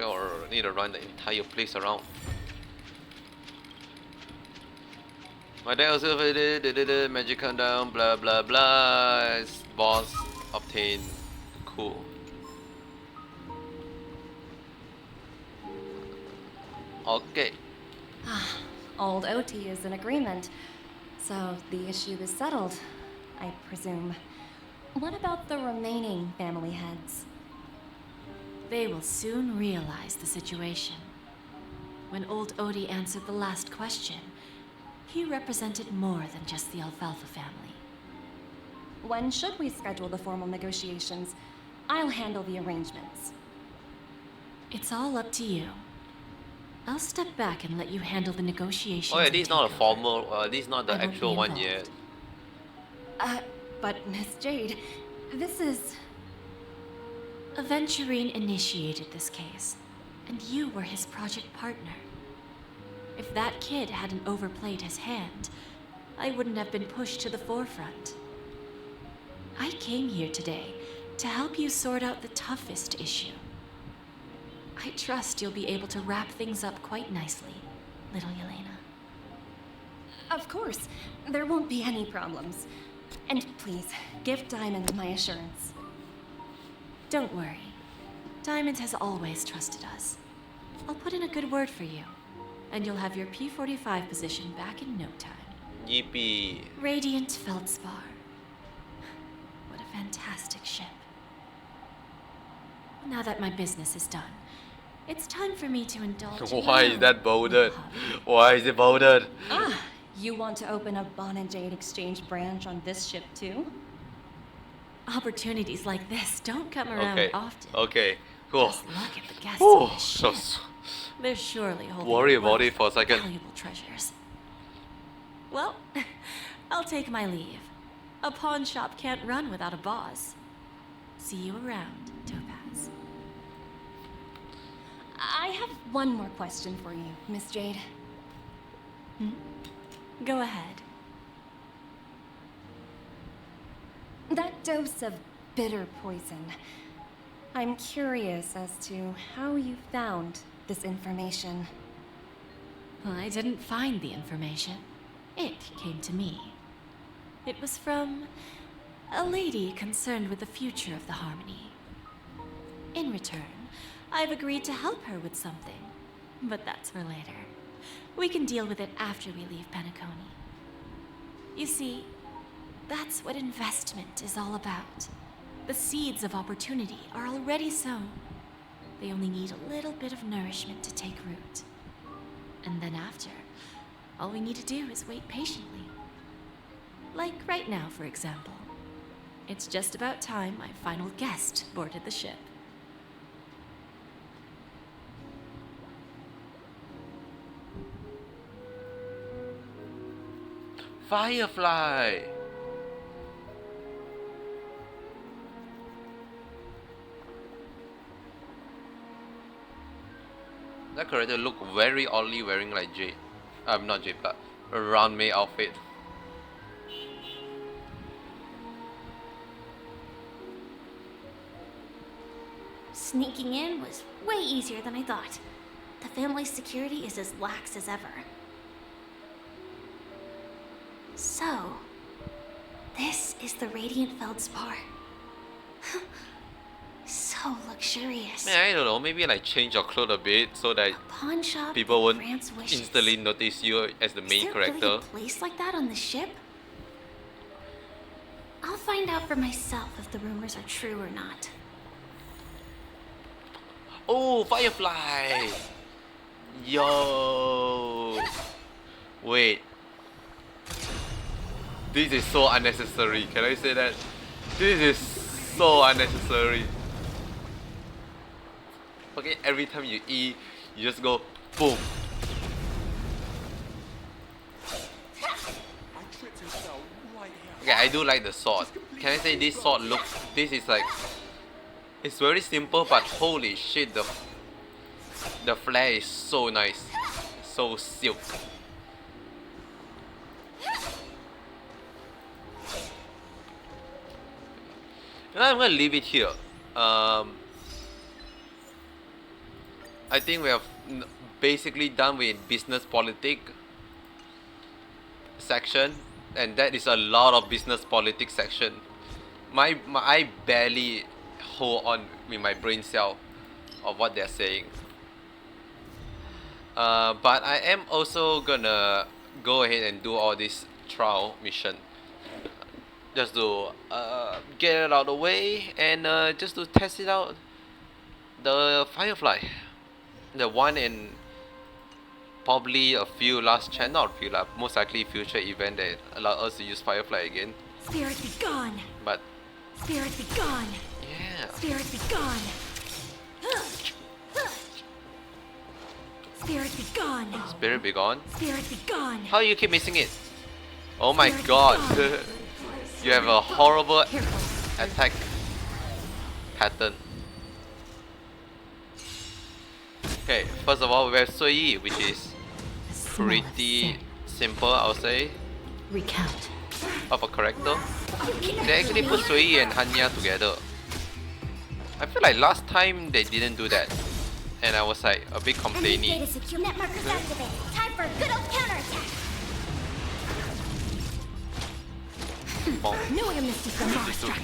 Or need to run the entire place around. My dad also did magic countdown, blah blah blah. Boss obtained. Cool. Okay. Old OT is in agreement, so the issue is settled, I presume. What about the remaining family heads? They will soon realize the situation. When old Odie answered the last question, he represented more than just the Alfalfa family. When should we schedule the formal negotiations? I'll handle the arrangements. It's all up to you. I'll step back and let you handle the negotiations. Oh yeah, this is not a takeover. formal, this is not the I won't actual be one yet. But Miss Jade, this is... Aventurine initiated this case, and you were his project partner. If that kid hadn't overplayed his hand, I wouldn't have been pushed to the forefront. I came here today to help you sort out the toughest issue. I trust you'll be able to wrap things up quite nicely, little Yelena. Of course, there won't be any problems. And please, give Diamond my assurance. Don't worry. Diamond has always trusted us. I'll put in a good word for you, and you'll have your P-45 position back in no time. Yippee. Radiant Feldspar. What a fantastic ship. Now that my business is done, it's time for me to indulge in Why my is that own bolded? hobby. Why is it bolded? You want to open a Bon and Jade exchange branch on this ship too? Opportunities like this don't come around Okay. often. Okay. Cool. Just look at the guests Whew, on this ship. They're surely holding worry a about wealth it for a of second. valuable treasures. Well, I'll take my leave. A pawn shop can't run without a boss. See you around, Topaz. I have one more question for you, Miss Jade. Go ahead. That dose of bitter poison. I'm curious as to how you found this information. Well, I didn't find the information. It came to me. It was from a lady concerned with the future of the Harmony. In return, I've agreed to help her with something. But that's for later. We can deal with it after we leave Penacony. You see, that's what investment is all about. The seeds of opportunity are already sown. They only need a little bit of nourishment to take root. And then after, all we need to do is wait patiently. Like right now, for example. It's just about time my final guest boarded the ship. Firefly. That character look very oddly wearing like Jade. Not Jade, but a round May outfit. Sneaking in was way easier than I thought. The family's security is as lax as ever. So, this is the Radiant Feldspar. So luxurious. Man, I don't know, maybe like change your clothes a bit so that Pawn shop people won't grants wishes. instantly notice you as the main Is there character. really a place like that on the ship? I'll find out for myself if the rumors are true or not. Oh, Firefly! Yo! Wait. This is so unnecessary. Can I say that? This is so unnecessary. Okay, every time you eat, you just go boom. Okay, I do like the sword. Can I say this sword look? This is like, it's very simple, but holy shit, the flare is so nice, so silk. And I'm gonna leave it here. I think we have basically done with business politics section, and that is a lot of business politics section. I barely hold on with my brain cell of what they're saying. But I am also gonna go ahead and do all this trial mission. Just to get it out of the way and just to test it out. The Firefly. The one in probably a few last chance, not a few, like most likely future event that allow us to use Firefly again. Spirit be gone. But Spirit be gone. yeah. Spirit be gone. Spirit be gone. Spirit be gone. Spirit be gone. How you keep missing it? Oh my god. You have a horrible attack pattern. Okay, first of all we have Sui Yi, which is pretty simple, I would say, Recount. of a character. They actually put Sui Yi and Hanya together. I feel like last time they didn't do that, and I was like a bit complaining. Net markers activated. Time for a good old counterattack. Knowing a mystic from Mothstruck.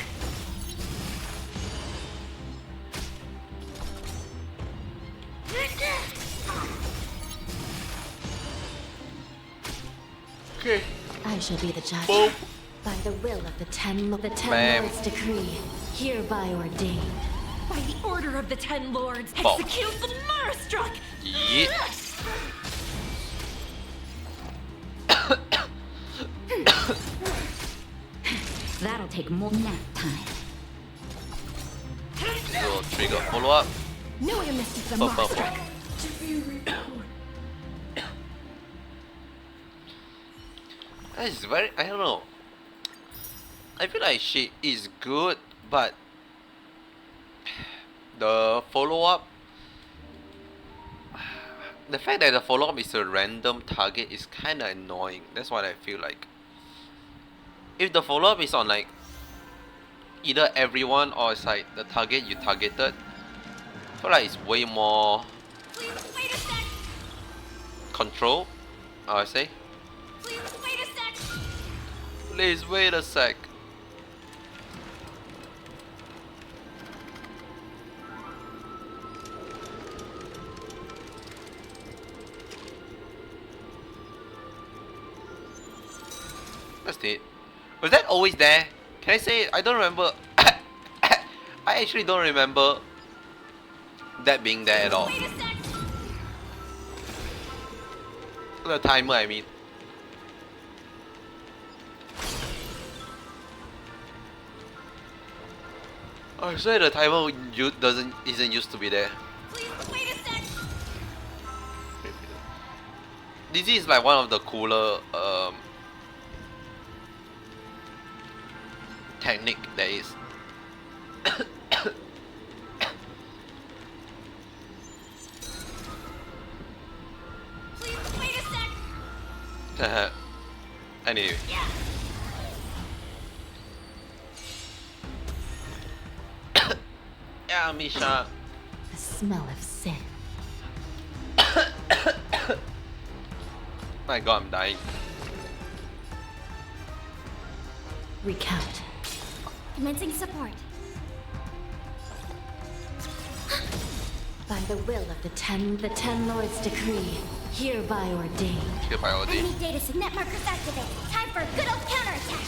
Okay. I shall be the judge. Boom. By the will of the ten Bam. lords' decree, hereby ordained. By the order of the 10 lords, Boom. execute the Mothstruck. Yeah. That'll take more nap time. So trigger follow up. Knowing a mystic from Boom, boom, Mothstruck. That is very, I don't know. I feel like she is good, but the follow up, the fact that the follow up is a random target is kind of annoying. That's what I feel like. If the follow up is on like either everyone or it's like the target you targeted, I feel like it's way more control, I would say. Please wait a sec. That's it. Was that always there? Can I say it? I don't remember. I actually don't remember that being there at all. The timer, I mean. I swear the timer isn't used to be there. This is like one of the cooler technique there is. Anyway. Yeah, Misha. The smell of sin. My god, I'm dying. Recount. Commencing support. By the will of the ten lords' decree, hereby ordained. Hereby ordained. Enemy data signet markers activated. Time for a good old counterattack.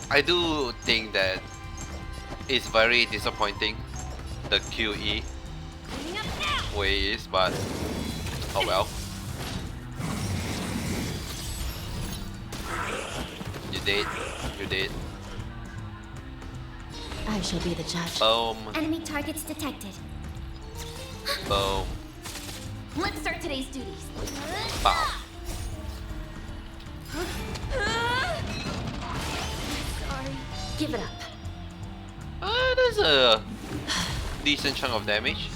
I do think that it's very disappointing, the QE way is, but oh well. You did. You did. I shall be the judge. Boom. Enemy targets detected. Boom. Let's start today's duties. Bow. Sorry. Give it up. That's a decent chunk of damage.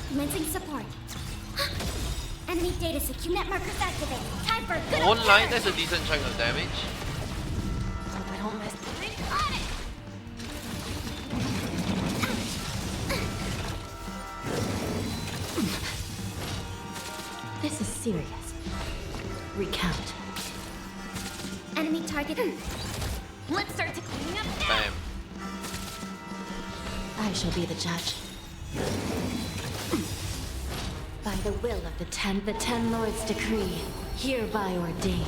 Commencing support. Enemy data secure net markers activated. Time for a good One old line, that's a decent chunk of damage. Hope I don't miss. On it. This is serious. Recount. Enemy target. Let's start to cleaning up now. Bam. I shall be the judge. the will of the Ten Lords' decree, hereby ordained.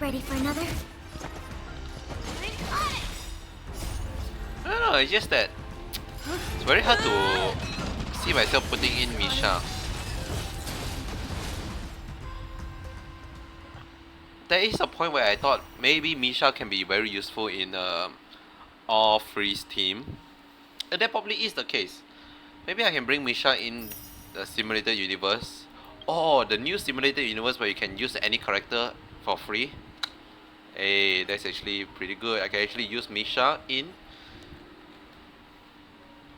Ready for another? I don't know, it's just that it's very hard to see myself putting in Misha. There is a point where I thought maybe Misha can be very useful in all freeze team. And that probably is the case. Maybe I can bring Misha in the simulated universe. Or the new simulated universe where you can use any character for free. Hey, that's actually pretty good. I can actually use Misha in.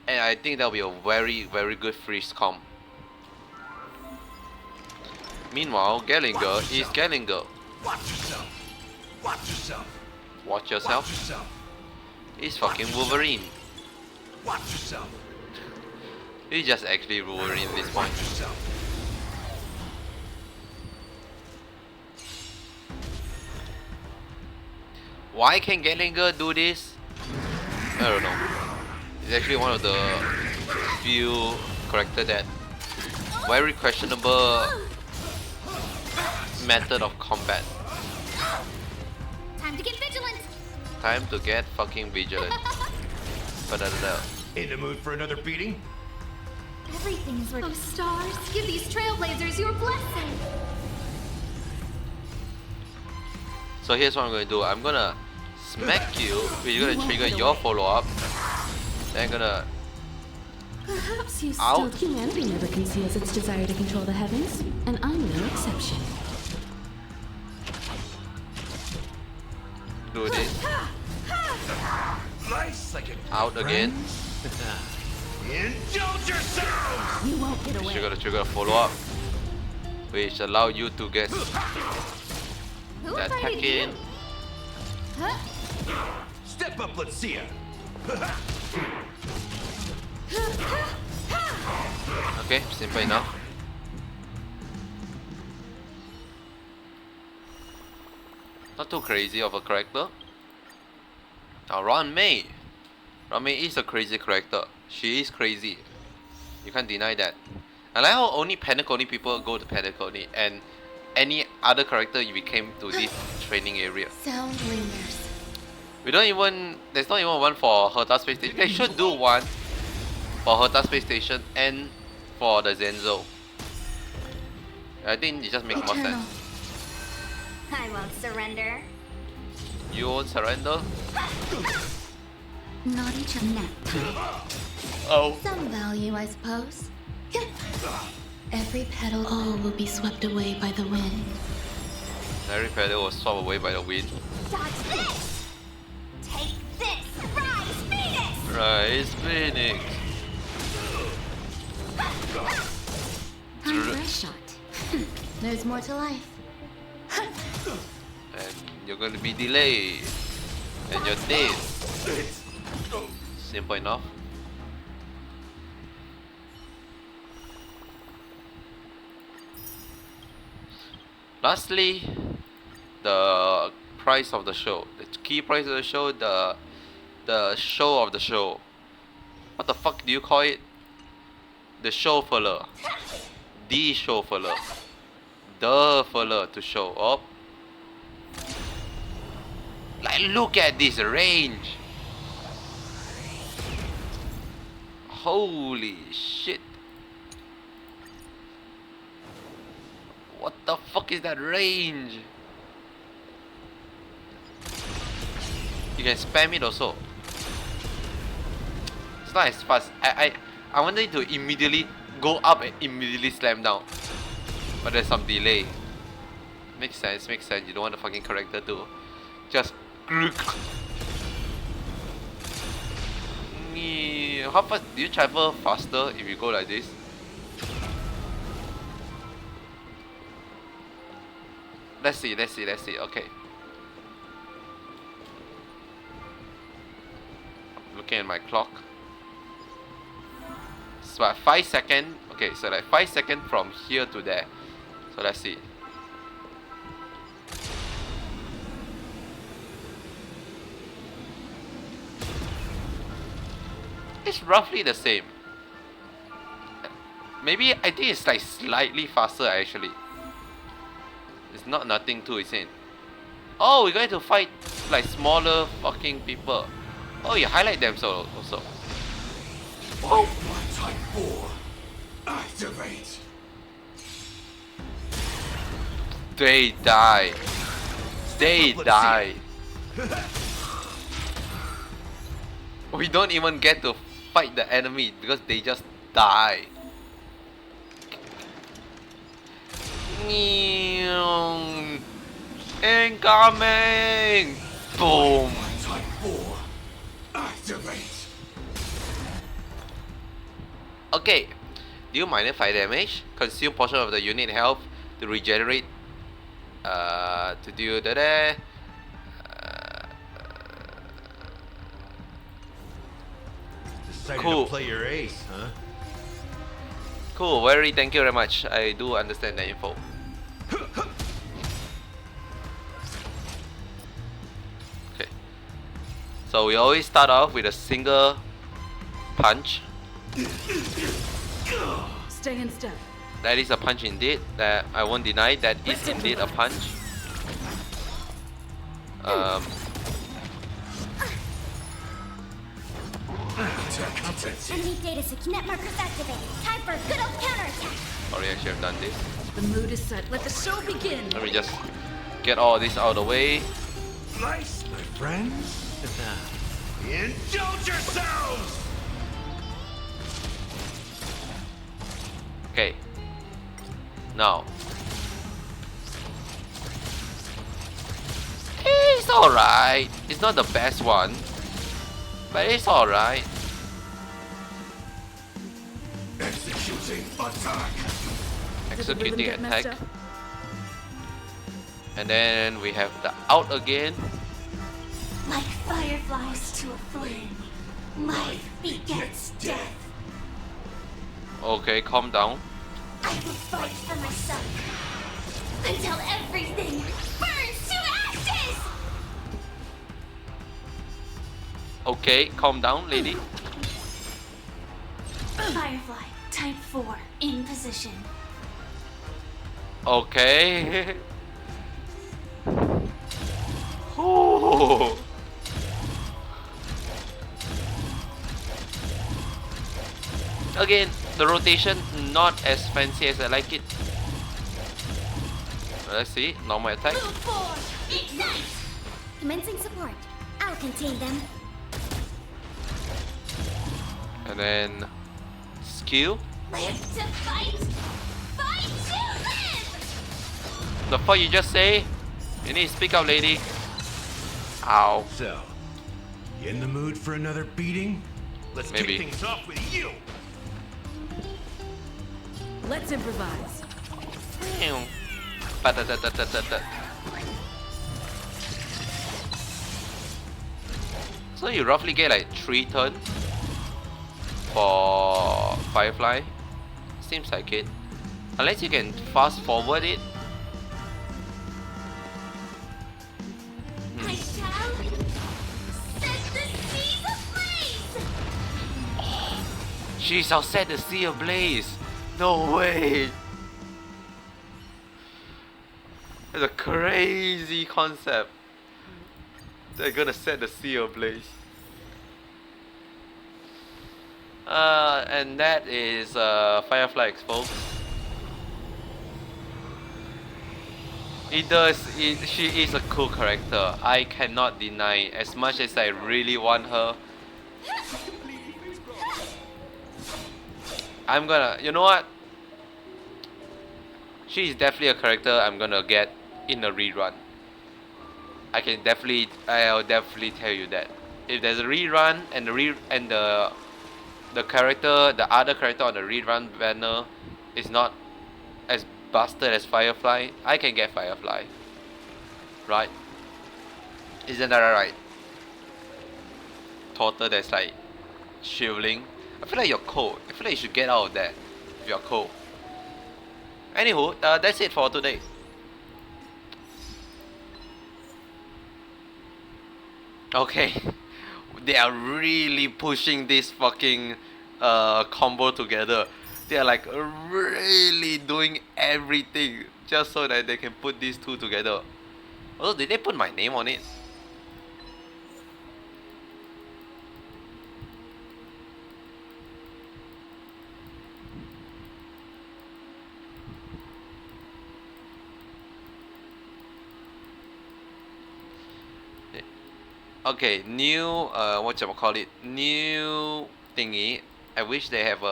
And I think that'll be a very, very good freeze comp. Meanwhile, Gellinger is Gellinger. Watch yourself. Watch yourself. Watch yourself. Watch yourself. He's fucking Wolverine. Watch yourself. He's just actually Wolverine at this point. Watch yourself. Why can Gellinger do this? I don't know. It's actually one of the few characters that very questionable method of combat. Time to get vigilant. Time to get fucking vigilant. Ba-da-da-da. In the mood for another beating? Everything is working. Oh, stars, give these trailblazers your blessing. So here's what I'm gonna do. I'm gonna smack you. We're gonna trigger your follow-up. Then I'm gonna Perhaps you still... out. Humanity never conceals its desire to control the heavens, and I'm no exception. Do this. Nice, like a Out again. Indulge yourselves! You won't get away. Trigger a follow-up, which allow you to get Who the attack invited you? in. Huh? Step up, let's see ya. Okay, simple enough. Not too crazy of a character. Now Ranmei. Ranmei is a crazy character. She is crazy. You can't deny that. I like how only Penacony people go to Penacony and any other character you became to this training area. Sound lingers. We don't even, there's not even one for Herta Space Station. They should do one for Herta Space Station and for the Zenzo. I think it just makes more sense. I won't surrender. You won't surrender? Not each of nap time. Oh. Some value, I suppose. Every petal, all will be swept away by the wind. Every petal was swept away by the wind. Dodge this! Take this! Rise, Phoenix! Rise, Phoenix! Time for a shot. There's more to life. And you're gonna be delayed. And you're dead. Simple enough. Lastly, the price of the show. The key price of the show, the show of the show. What the fuck do you call it? The show filler. The show filler. The filler to show up. Like, look at this range. Holy shit. What the fuck is that range? You can spam it also. It's not as fast. I wanted it to immediately go up and immediately slam down. But there's some delay. Makes sense, makes sense. You don't want the fucking character to just... How fast do you travel faster if you go like this? Let's see. Okay. Looking at my clock. It's about 5 seconds. Okay, so like 5 seconds from here to there. So let's see. It's roughly the same. Maybe I think it's like slightly faster actually. It's not nothing too insane. Oh, we're going to fight like smaller fucking people. Oh, you highlight them so also. Whoa. Type 4. Activate. They die. They die. We don't even get to fight the enemy because they just die. Incoming! Boom! Type 4. Activate. Okay. Deal minor 5 damage. Consume portion of the unit health to regenerate. To do that. Decided Cool. to play your ace, huh? Cool, very thank you very much. I do understand the info. Okay. So we always start off with a single punch. Stay in step. That is a punch indeed. That I won't deny that is indeed a punch. Enemy data net markers activated. Time for a good old counterattack. Sorry, I should have done this. The mood is set. Let the show begin. Let me just get all this out of the way. Nice, my friends. Indulge yourselves. Okay. Now. It's alright. It's not the best one. But it's alright. Executing attack. Executing attack. And then we have the out again. Like fireflies to a flame, life begets death. Okay, calm down. I will fight for myself until everything burns to ashes. Okay, calm down, lady. Firefly, type 4, in position. Okay. Ooh. Again, the rotation not as fancy as I like it. Let's see, normal attack. Move forward, ignite. Commencing support. I'll contain them. And then skill. Live to fight. Fight to live. The fuck you just say? You need to speak up, lady. Ow. So, you in the mood for another beating? Let's Maybe. kick things off with you. Let's improvise. Ba-da-da-da-da-da-da. So you roughly get like 3 turns for Firefly. Seems like it. Unless you can fast forward it. I shall set the seas ablaze. She shall set the sea ablaze. No way. It's a crazy concept. They're gonna set the sea ablaze. And that is Firefly Expo. She is a cool character. I cannot deny. As much as I really want her, I'm gonna. You know what? She is definitely a character I'm gonna get in a rerun. I'll definitely tell you that. If there's a rerun and the character, the other character on the rerun banner is not as busted as Firefly, I can get Firefly. Right? Isn't that right? Total that's like shivering. I feel like you're cold. I feel like you should get out of that if you're cold. Anywho, that's it for today. Okay. they are really pushing this fucking combo together. They are like really doing everything just so that they can put these two together. Oh, did they put my name on it? Okay, new new thingy. I wish they have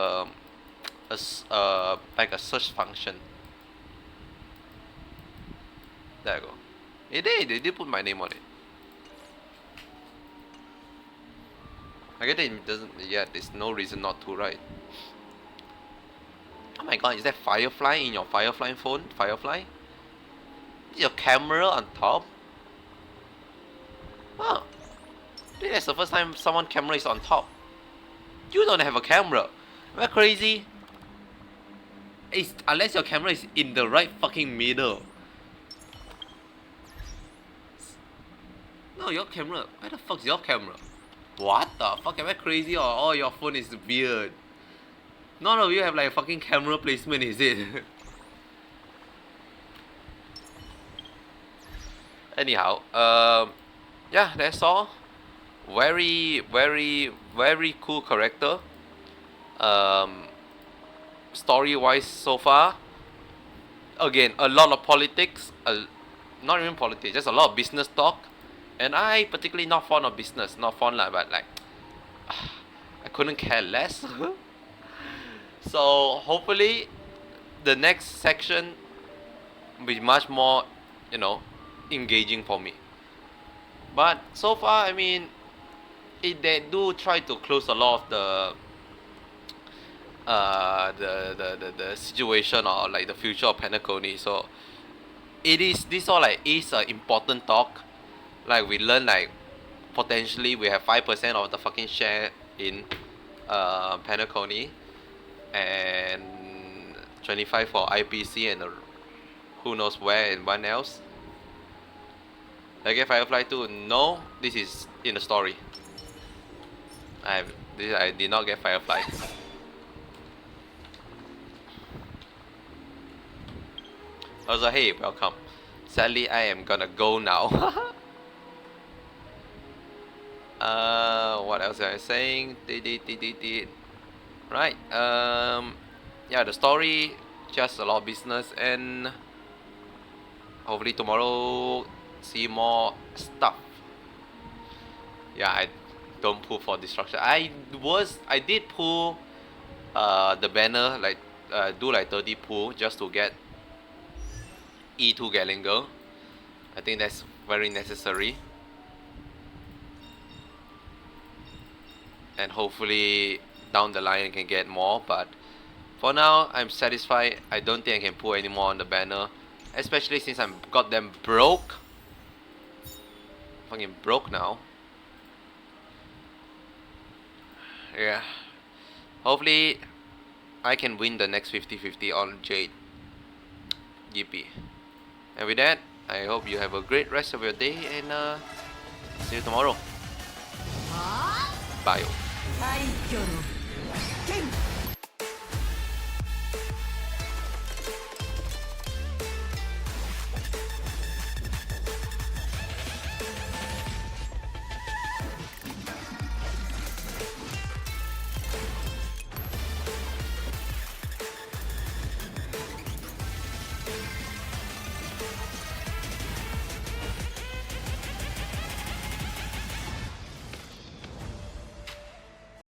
like a search function. There you go. They did put my name on it. I guess it doesn't. Yeah, there's no reason not to, right? Oh my god, is that Firefly in your Firefly phone? Firefly? Is your camera on top? Huh. I think that's the first time someone's camera is on top. You don't have a camera. Am I crazy? Unless your camera is in the right fucking middle. No, your camera. Where the fuck is your camera? What the fuck? Am I crazy or oh, your phone is weird? None of you have like fucking camera placement, is it? Anyhow, yeah, that's all. Very, very, very cool character. Story-wise so far, again, a lot of politics. Not even politics, just a lot of business talk. And I particularly not fond of business, not fond lah, but like, I couldn't care less. So hopefully, the next section will be much more, engaging for me. But so far, I mean, they do try to close a lot of the situation or like the future of Penacony. So this all like is an important talk. Like we learn like potentially we have 5% of the fucking share in Penacony and 25 for IPC and who knows where and when else. I get Firefly 2. No, this is in the story. I did not get Firefly. Also, hey, welcome. Sadly, I am gonna go now. What else am I saying? Right. Yeah, the story, just a lot of business, and hopefully tomorrow see more stuff. Yeah, I don't pull for destruction. I did pull the banner, like do like 30 pull just to get E2 Gallinger. I think that's very necessary. And hopefully down the line I can get more, but for now I'm satisfied. I don't think I can pull any more on the banner, especially since I'm goddamn broke. Fucking broke now. Yeah. Hopefully I can win the next 50-50 on Jade. Yippee. And with that, I hope you have a great rest of your day and see you tomorrow. Bye.